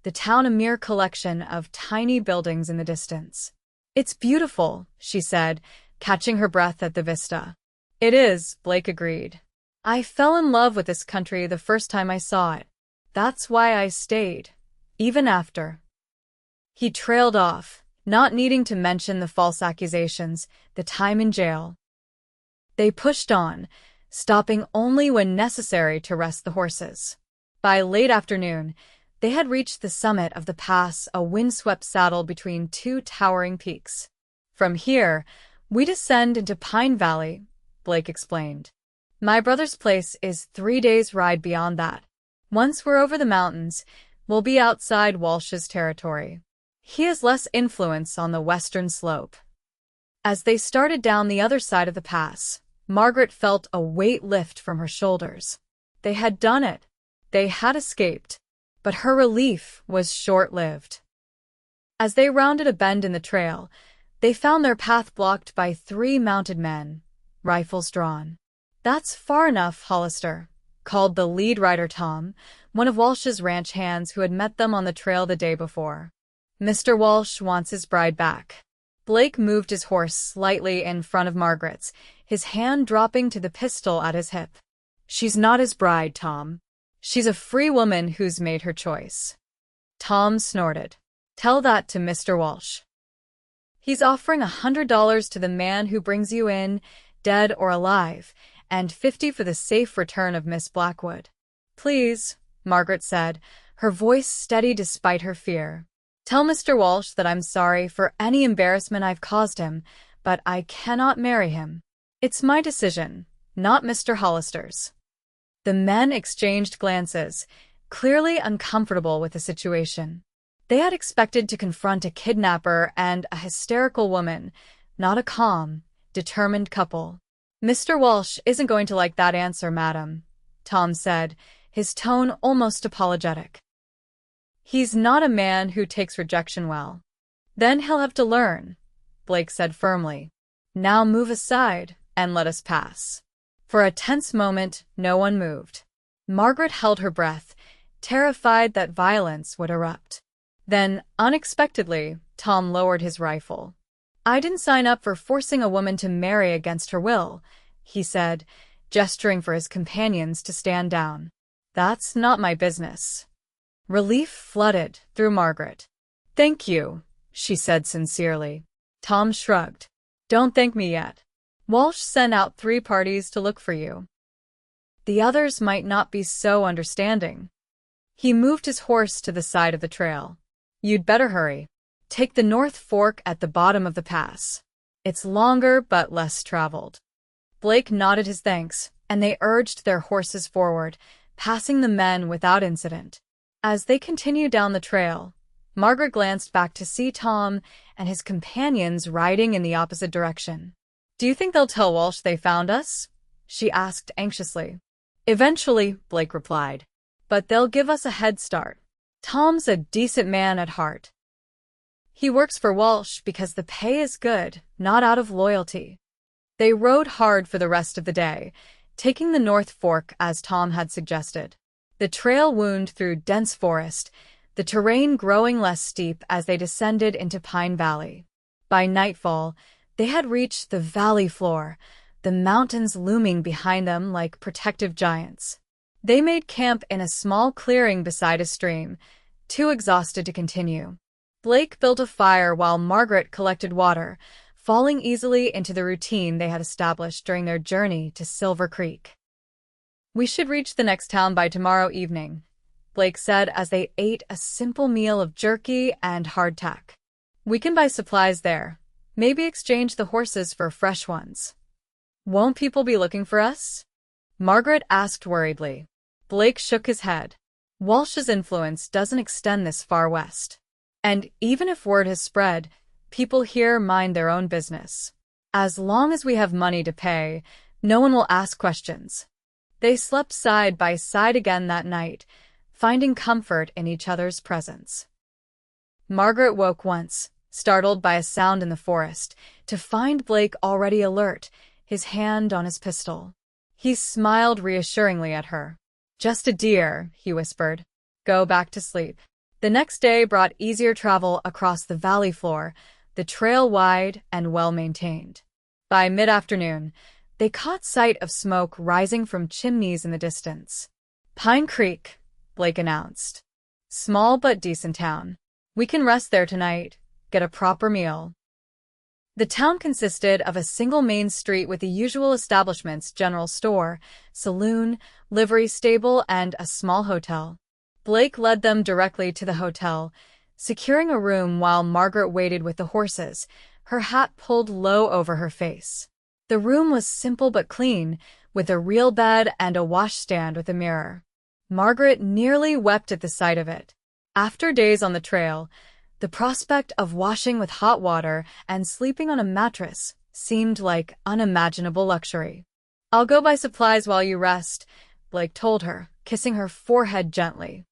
the town a mere collection of tiny buildings in the distance. "It's beautiful," she said, catching her breath at the vista. "It is," Blake agreed. "I fell in love with this country the first time I saw it. That's why I stayed, even after." He trailed off, not needing to mention the false accusations, the time in jail. They pushed on, stopping only when necessary to rest the horses. By late afternoon, they had reached the summit of the pass, a windswept saddle between two towering peaks. "From here, we descend into Pine Valley," Blake explained. "My brother's place is 3 days' ride beyond that. Once we're over the mountains, we'll be outside Walsh's territory. He has less influence on the western slope." As they started down the other side of the pass, Margaret felt a weight lift from her shoulders. They had done it. They had escaped. But her relief was short-lived. As they rounded a bend in the trail, they found their path blocked by 3 mounted men, rifles drawn. "That's far enough, Hollister," called the lead rider Tom, one of Walsh's ranch hands who had met them on the trail the day before. "Mr. Walsh wants his bride back." Blake moved his horse slightly in front of Margaret's, his hand dropping to the pistol at his hip. "She's not his bride, Tom. She's a free woman who's made her choice." Tom snorted. "Tell that to Mr. Walsh. He's offering $100 to the man who brings you in, dead or alive, and $50 for the safe return of Miss Blackwood." "Please," Margaret said, her voice steady despite her fear. "Tell Mr. Walsh that I'm sorry for any embarrassment I've caused him, but I cannot marry him. It's my decision, not Mr. Hollister's." The men exchanged glances, clearly uncomfortable with the situation. They had expected to confront a kidnapper and a hysterical woman, not a calm, determined couple. "Mr. Walsh isn't going to like that answer, madam," Tom said, his tone almost apologetic. "He's not a man who takes rejection well." "Then he'll have to learn," Blake said firmly. "Now move aside and let us pass." For a tense moment, no one moved. Margaret held her breath, terrified that violence would erupt. Then, unexpectedly, Tom lowered his rifle. "I didn't sign up for forcing a woman to marry against her will," he said, gesturing for his companions to stand down. "That's not my business." Relief flooded through Margaret. "Thank you," she said sincerely. Tom shrugged. "Don't thank me yet. Walsh sent out 3 parties to look for you. The others might not be so understanding." He moved his horse to the side of the trail. "You'd better hurry. Take the North Fork at the bottom of the pass. It's longer but less traveled." Blake nodded his thanks, and they urged their horses forward, passing the men without incident. As they continued down the trail, Margaret glanced back to see Tom and his companions riding in the opposite direction. "Do you think they'll tell Walsh they found us?" she asked anxiously. "Eventually," Blake replied. "But they'll give us a head start. Tom's a decent man at heart. He works for Walsh because the pay is good, not out of loyalty." They rode hard for the rest of the day, taking the North Fork as Tom had suggested. The trail wound through dense forest, the terrain growing less steep as they descended into Pine Valley. By nightfall, they had reached the valley floor, the mountains looming behind them like protective giants. They made camp in a small clearing beside a stream, too exhausted to continue. Blake built a fire while Margaret collected water, falling easily into the routine they had established during their journey to Silver Creek. "We should reach the next town by tomorrow evening," Blake said as they ate a simple meal of jerky and hardtack. "We can buy supplies there, maybe exchange the horses for fresh ones." "Won't people be looking for us?" Margaret asked worriedly. Blake shook his head. "Walsh's influence doesn't extend this far west. And even if word has spread, people here mind their own business. As long as we have money to pay, no one will ask questions." They slept side by side again that night, finding comfort in each other's presence. Margaret woke once, startled by a sound in the forest, to find Blake already alert, his hand on his pistol. He smiled reassuringly at her. "Just a deer," he whispered. "Go back to sleep." The next day brought easier travel across the valley floor, the trail wide and well-maintained. By mid-afternoon, they caught sight of smoke rising from chimneys in the distance. "Pine Creek," Blake announced. "Small but decent town. We can rest there tonight, get a proper meal." The town consisted of a single main street with the usual establishments: general store, saloon, livery stable, and a small hotel. Blake led them directly to the hotel, securing a room while Margaret waited with the horses, her hat pulled low over her face. The room was simple but clean, with a real bed and a washstand with a mirror. Margaret nearly wept at the sight of it. After days on the trail, the prospect of washing with hot water and sleeping on a mattress seemed like unimaginable luxury. "I'll go buy supplies while you rest," Blake told her, kissing her forehead gently.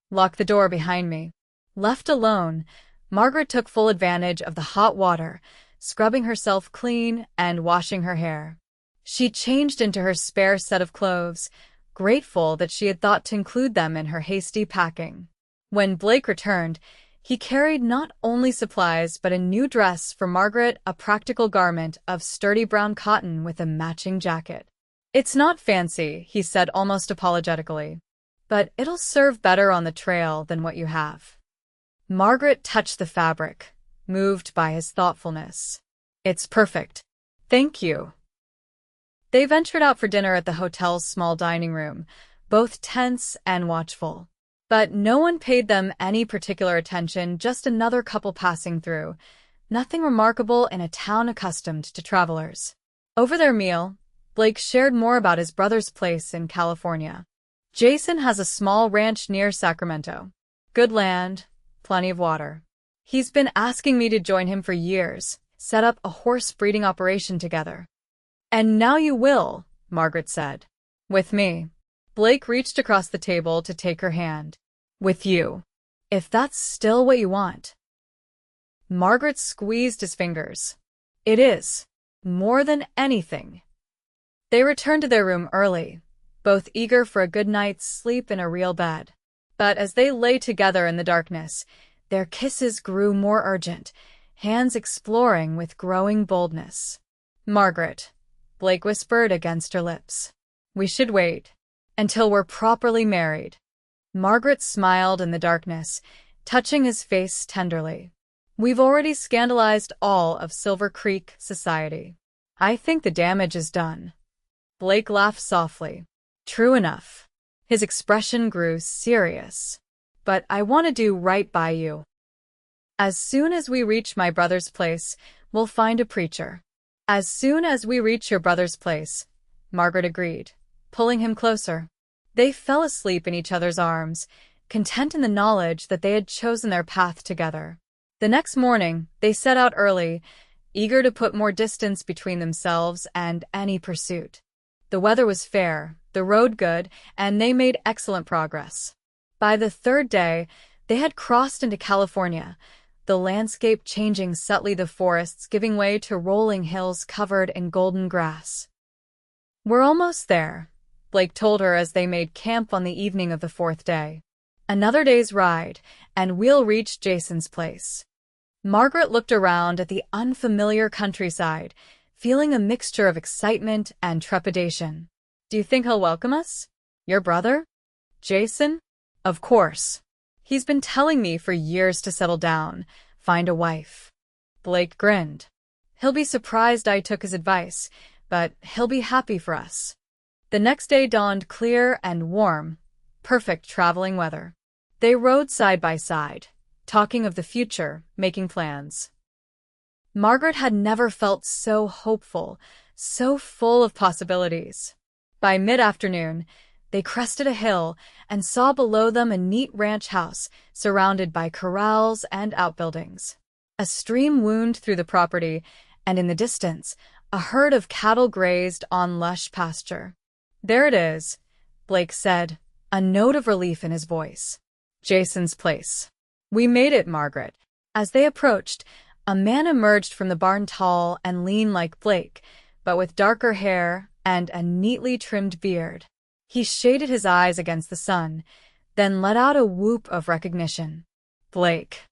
"Lock the door behind me." Left alone, Margaret took full advantage of the hot water, scrubbing herself clean and washing her hair. She changed into her spare set of clothes, grateful that she had thought to include them in her hasty packing. When Blake returned, he carried not only supplies but a new dress for Margaret, a practical garment of sturdy brown cotton with a matching jacket. "It's not fancy," he said almost apologetically, "but it'll serve better on the trail than what you have." Margaret touched the fabric, moved by his thoughtfulness. "It's perfect. Thank you." They ventured out for dinner at the hotel's small dining room, both tense and watchful. But no one paid them any particular attention, just another couple passing through, Nothing remarkable in a town accustomed to travelers. Over their meal, Blake shared more about his brother's place in California. Jason has a small ranch near Sacramento. Good land, plenty of water. He's been asking me to join him for years, set up a horse breeding operation together. And now you will, Margaret said. With me. Blake reached across the table to take her hand. With you. If that's still what you want. Margaret squeezed his fingers. It is. More than anything. They returned to their room early, both eager for a good night's sleep in a real bed. But as they lay together in the darkness, their kisses grew more urgent, hands exploring with growing boldness. Margaret, Blake whispered against her lips. We should wait until we're properly married. Margaret smiled in the darkness, touching his face tenderly. We've already scandalized all of Silver Creek society. I think the damage is done. Blake laughed softly. True enough. His expression grew serious. But I want to do right by you. As soon as we reach my brother's place, we'll find a preacher. As soon as we reach your brother's place, Margaret agreed, pulling him closer. They fell asleep in each other's arms, content in the knowledge that they had chosen their path together. The next morning, they set out early, eager to put more distance between themselves and any pursuit. The weather was fair, the road good, and they made excellent progress. By the third day, they had crossed into California, the landscape changing subtly, the forests giving way to rolling hills covered in golden grass. We're almost there, Blake told her as they made camp on the evening of the fourth day. Another day's ride, and we'll reach Jason's place. Margaret looked around at the unfamiliar countryside, feeling a mixture of excitement and trepidation. Do you think he'll welcome us? Your brother? Jason? Of course. He's been telling me for years to settle down, find a wife. Blake grinned. He'll be surprised I took his advice, but he'll be happy for us. The next day dawned clear and warm, perfect traveling weather. They rode side by side, talking of the future, making plans. Margaret had never felt so hopeful, so full of possibilities. By mid-afternoon, they crested a hill and saw below them a neat ranch house surrounded by corrals and outbuildings. A stream wound through the property, and in the distance, a herd of cattle grazed on lush pasture. There it is, Blake said, a note of relief in his voice. Jason's place. We made it, Margaret. As they approached, a man emerged from the barn, tall and lean like Blake, but with darker hair and a neatly trimmed beard. He shaded his eyes against the sun, then let out a whoop of recognition. Blake.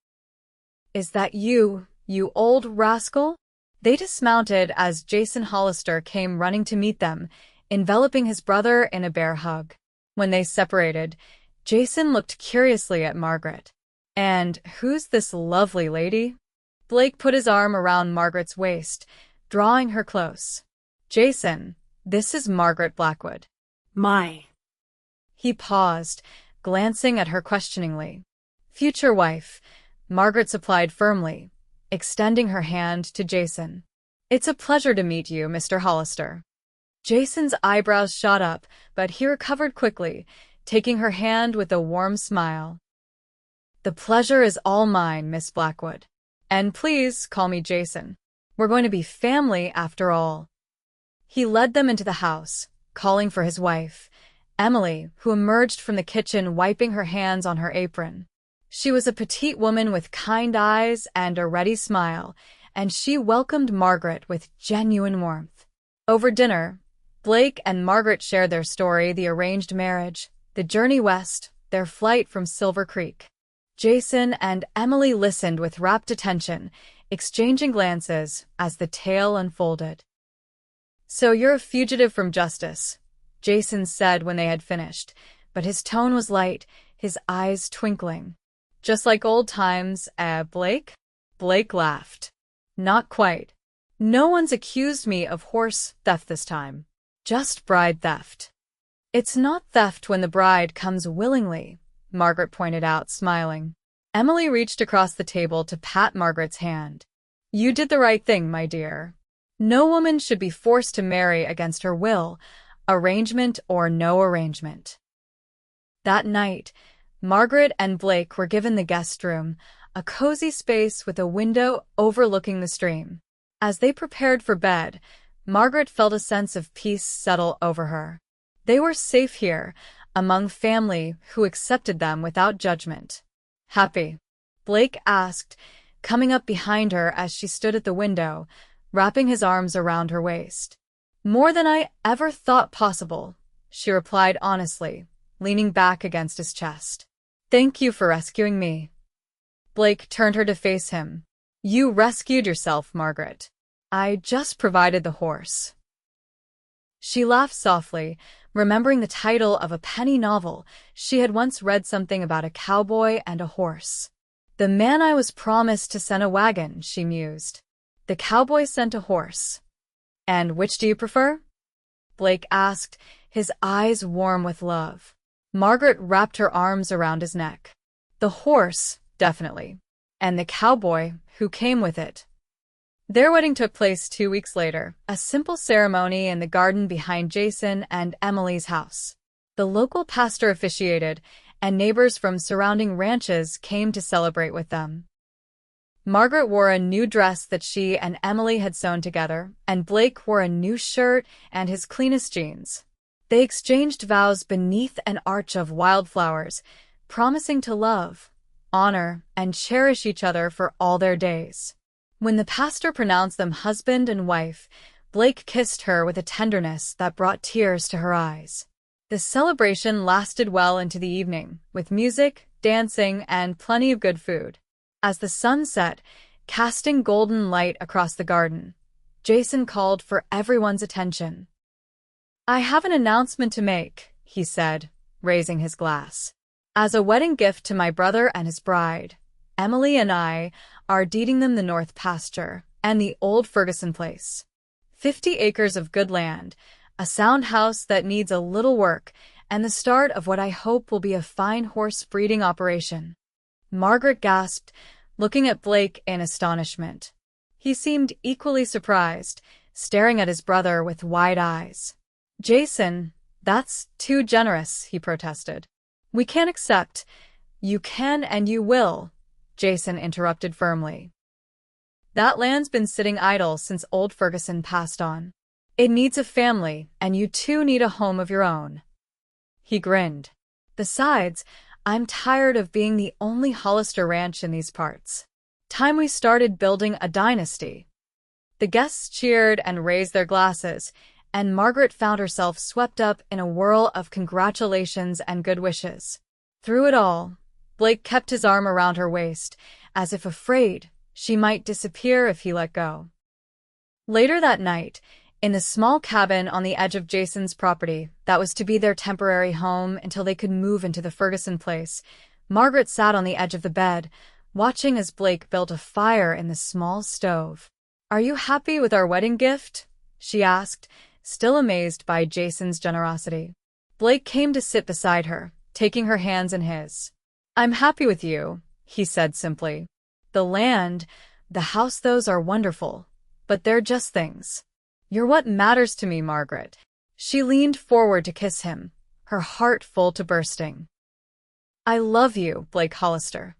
Is that you, you old rascal? They dismounted as Jason Hollister came running to meet them, enveloping his brother in a bear hug. When they separated, Jason looked curiously at Margaret. And who's this lovely lady? Blake put his arm around Margaret's waist, drawing her close. Jason, this is Margaret Blackwood. My. He paused, glancing at her questioningly. Future wife, Margaret supplied firmly, extending her hand to Jason. It's a pleasure to meet you, Mr. Hollister. Jason's eyebrows shot up, but he recovered quickly, taking her hand with a warm smile. The pleasure is all mine, Miss Blackwood. And please call me Jason. We're going to be family after all. He led them into the house, calling for his wife, Emily, who emerged from the kitchen wiping her hands on her apron. She was a petite woman with kind eyes and a ready smile, and she welcomed Margaret with genuine warmth. Over dinner, Blake and Margaret shared their story, the arranged marriage, the journey west, their flight from Silver Creek. Jason and Emily listened with rapt attention, exchanging glances as the tale unfolded. So you're a fugitive from justice, Jason said when they had finished, but his tone was light, his eyes twinkling. Just like old times, Blake? Blake laughed. Not quite. No one's accused me of horse theft this time. Just bride theft. It's not theft when the bride comes willingly, Margaret pointed out, smiling. Emily reached across the table to pat Margaret's hand. You did the right thing, my dear. No woman should be forced to marry against her will, arrangement or no arrangement. That night, Margaret and Blake were given the guest room, a cozy space with a window overlooking the stream. As they prepared for bed, Margaret felt a sense of peace settle over her. They were safe here, among family who accepted them without judgment. Happy? Blake asked, coming up behind her as she stood at the window, wrapping his arms around her waist. More than I ever thought possible, she replied honestly, leaning back against his chest. Thank you for rescuing me. Blake turned her to face him. You rescued yourself, Margaret. I just provided the horse. She laughed softly, remembering the title of a penny novel. She had once read something about a cowboy and a horse. The man I was promised to send a wagon, she mused. The cowboy sent a horse. And which do you prefer? Blake asked, his eyes warm with love. Margaret wrapped her arms around his neck. The horse, definitely. And the cowboy, who came with it. Their wedding took place 2 weeks later, a simple ceremony in the garden behind Jason and Emily's house. The local pastor officiated, and neighbors from surrounding ranches came to celebrate with them. Margaret wore a new dress that she and Emily had sewn together, and Blake wore a new shirt and his cleanest jeans. They exchanged vows beneath an arch of wildflowers, promising to love, honor, and cherish each other for all their days. When the pastor pronounced them husband and wife, Blake kissed her with a tenderness that brought tears to her eyes. The celebration lasted well into the evening, with music, dancing, and plenty of good food. As the sun set, casting golden light across the garden, Jason called for everyone's attention. I have an announcement to make, he said, raising his glass. As a wedding gift to my brother and his bride, Emily and I are deeding them the North Pasture and the old Ferguson place. 50 acres of good land, a sound house that needs a little work, and the start of what I hope will be a fine horse breeding operation. Margaret gasped, looking at Blake in astonishment. He seemed equally surprised, staring at his brother with wide eyes. Jason, that's too generous, he protested. We can't accept. You can and you will, Jason interrupted firmly. That land's been sitting idle since old Ferguson passed on. It needs a family, and you two need a home of your own. He grinned. Besides, I'm tired of being the only Hollister ranch in these parts. Time we started building a dynasty. The guests cheered and raised their glasses, and Margaret found herself swept up in a whirl of congratulations and good wishes. Through it all, Blake kept his arm around her waist, as if afraid she might disappear if he let go. Later that night, in the small cabin on the edge of Jason's property that was to be their temporary home until they could move into the Ferguson place, Margaret sat on the edge of the bed, watching as Blake built a fire in the small stove. Are you happy with our wedding gift? She asked, still amazed by Jason's generosity. Blake came to sit beside her, taking her hands in his. I'm happy with you, he said simply. The land, the house, those are wonderful, but they're just things. You're what matters to me, Margaret. She leaned forward to kiss him, her heart full to bursting. I love you, Blake Hollister.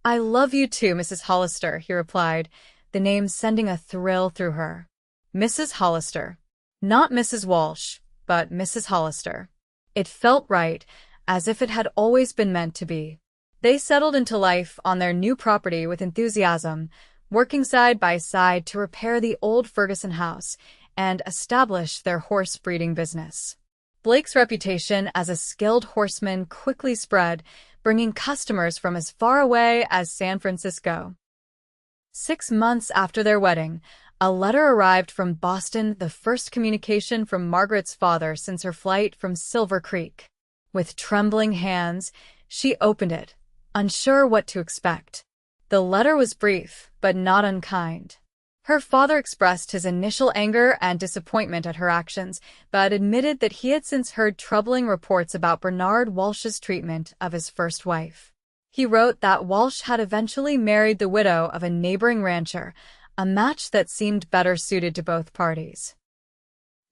I love you too, Mrs. Hollister, he replied, the name sending a thrill through her. Mrs. Hollister. Not Mrs. Walsh, but Mrs. Hollister. It felt right, as if it had always been meant to be. They settled into life on their new property with enthusiasm, working side by side to repair the old Ferguson house and establish their horse breeding business. Blake's reputation as a skilled horseman quickly spread, bringing customers from as far away as San Francisco. 6 months after their wedding, a letter arrived from Boston, the first communication from Margaret's father since her flight from Silver Creek. With trembling hands, she opened it, unsure what to expect. The letter was brief, but not unkind. Her father expressed his initial anger and disappointment at her actions, but admitted that he had since heard troubling reports about Bernard Walsh's treatment of his first wife. He wrote that Walsh had eventually married the widow of a neighboring rancher, a match that seemed better suited to both parties.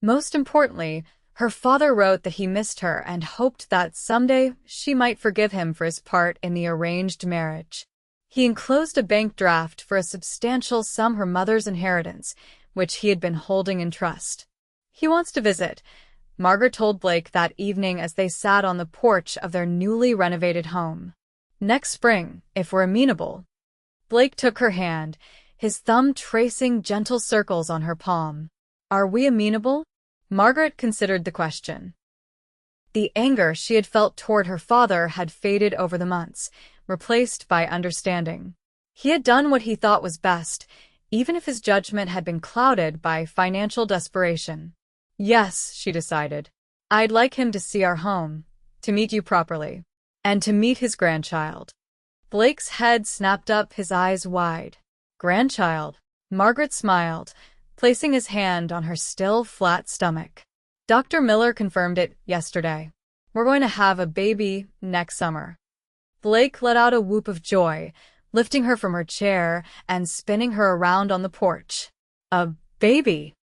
Most importantly, her father wrote that he missed her and hoped that someday she might forgive him for his part in the arranged marriage. He enclosed a bank draft for a substantial sum, her mother's inheritance, which he had been holding in trust. "He wants to visit," Margaret told Blake that evening as they sat on the porch of their newly renovated home. "Next spring, if we're amenable." Blake took her hand, his thumb tracing gentle circles on her palm. "Are we amenable?" Margaret considered the question. The anger she had felt toward her father had faded over the months, replaced by understanding. He had done what he thought was best, even if his judgment had been clouded by financial desperation. "Yes," she decided. "I'd like him to see our home, to meet you properly, and to meet his grandchild." Blake's head snapped up, his eyes wide. "Grandchild?" Margaret smiled, placing his hand on her still flat stomach. "Dr. Miller confirmed it yesterday. We're going to have a baby next summer." Blake let out a whoop of joy, lifting her from her chair and spinning her around on the porch. "A baby?"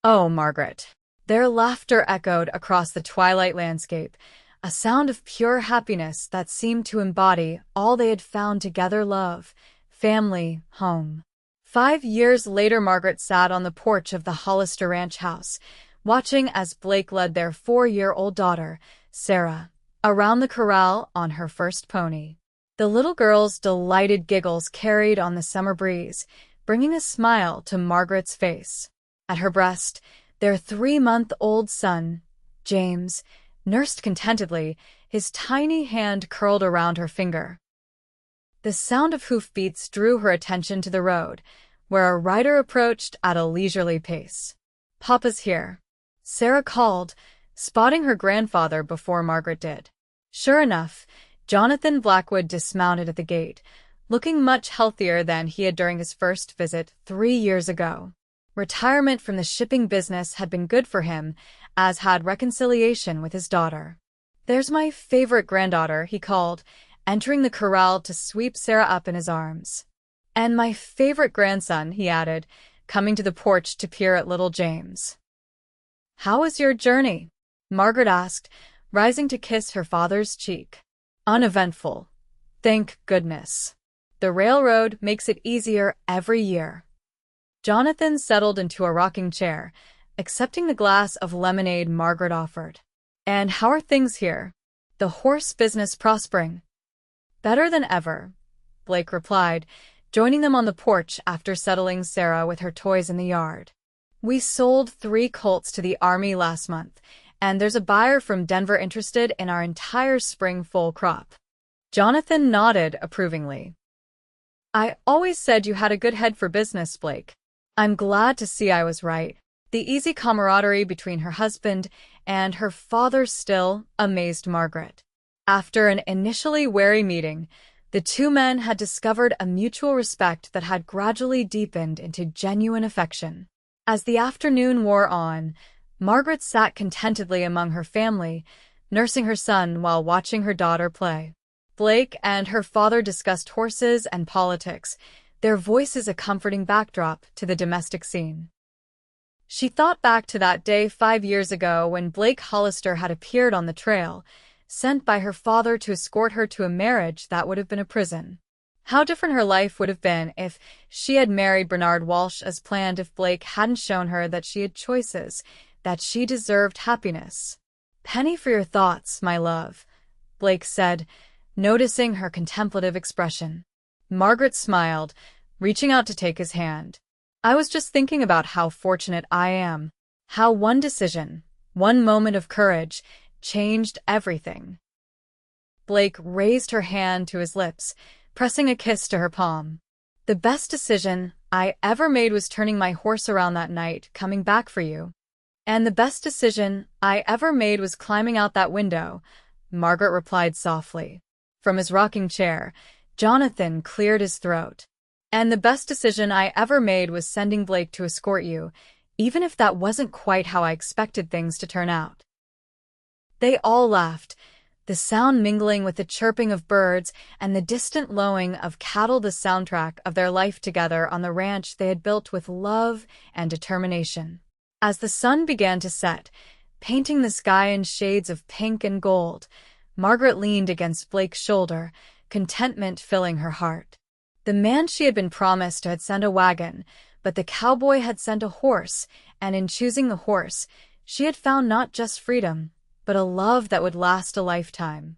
"Oh, Margaret." Their laughter echoed across the twilight landscape, a sound of pure happiness that seemed to embody all they had found together: love, family, home. 5 years later, Margaret sat on the porch of the Hollister ranch house, watching as Blake led their 4-year-old daughter, Sarah, around the corral on her first pony. The little girl's delighted giggles carried on the summer breeze, bringing a smile to Margaret's face. At her breast, their 3-month-old son, James, nursed contentedly, his tiny hand curled around her finger. The sound of hoofbeats drew her attention to the road, where a rider approached at a leisurely pace. "Papa's here," Sarah called, spotting her grandfather before Margaret did. Sure enough, Jonathan Blackwood dismounted at the gate, looking much healthier than he had during his first visit 3 years ago. Retirement from the shipping business had been good for him, as had reconciliation with his daughter. "There's my favorite granddaughter," he called, entering the corral to sweep Sarah up in his arms. "And my favorite grandson," he added, coming to the porch to peer at little James. "How was your journey?" Margaret asked, rising to kiss her father's cheek. "Uneventful, thank goodness. The railroad makes it easier every year." Jonathan settled into a rocking chair, accepting the glass of lemonade Margaret offered. "And how are things here? The horse business prospering?" "Better than ever," Blake replied, joining them on the porch after settling Sarah with her toys in the yard. "We sold 3 colts to the Army last month, and there's a buyer from Denver interested in our entire spring foal crop." Jonathan nodded approvingly. "I always said you had a good head for business, Blake. I'm glad to see I was right." The easy camaraderie between her husband and her father still amazed Margaret. After an initially wary meeting, the two men had discovered a mutual respect that had gradually deepened into genuine affection. As the afternoon wore on, Margaret sat contentedly among her family, nursing her son while watching her daughter play. Blake and her father discussed horses and politics, their voices a comforting backdrop to the domestic scene. She thought back to that day 5 years ago when Blake Hollister had appeared on the trail, sent by her father to escort her to a marriage that would have been a prison. How different her life would have been if she had married Bernard Walsh as planned, if Blake hadn't shown her that she had choices, that she deserved happiness. "Penny for your thoughts, my love," Blake said, noticing her contemplative expression. Margaret smiled, reaching out to take his hand. "I was just thinking about how fortunate I am. How one decision, one moment of courage, changed everything." Blake raised her hand to his lips, pressing a kiss to her palm. "The best decision I ever made was turning my horse around that night, coming back for you. And the best decision I ever made was climbing out that window," Margaret replied softly. From his rocking chair, Jonathan cleared his throat. "And the best decision I ever made was sending Blake to escort you, even if that wasn't quite how I expected things to turn out." They all laughed, the sound mingling with the chirping of birds and the distant lowing of cattle, the soundtrack of their life together on the ranch they had built with love and determination. As the sun began to set, painting the sky in shades of pink and gold, Margaret leaned against Blake's shoulder, contentment filling her heart. The man she had been promised had sent a wagon, but the cowboy had sent a horse, and in choosing the horse, she had found not just freedom, but a love that would last a lifetime.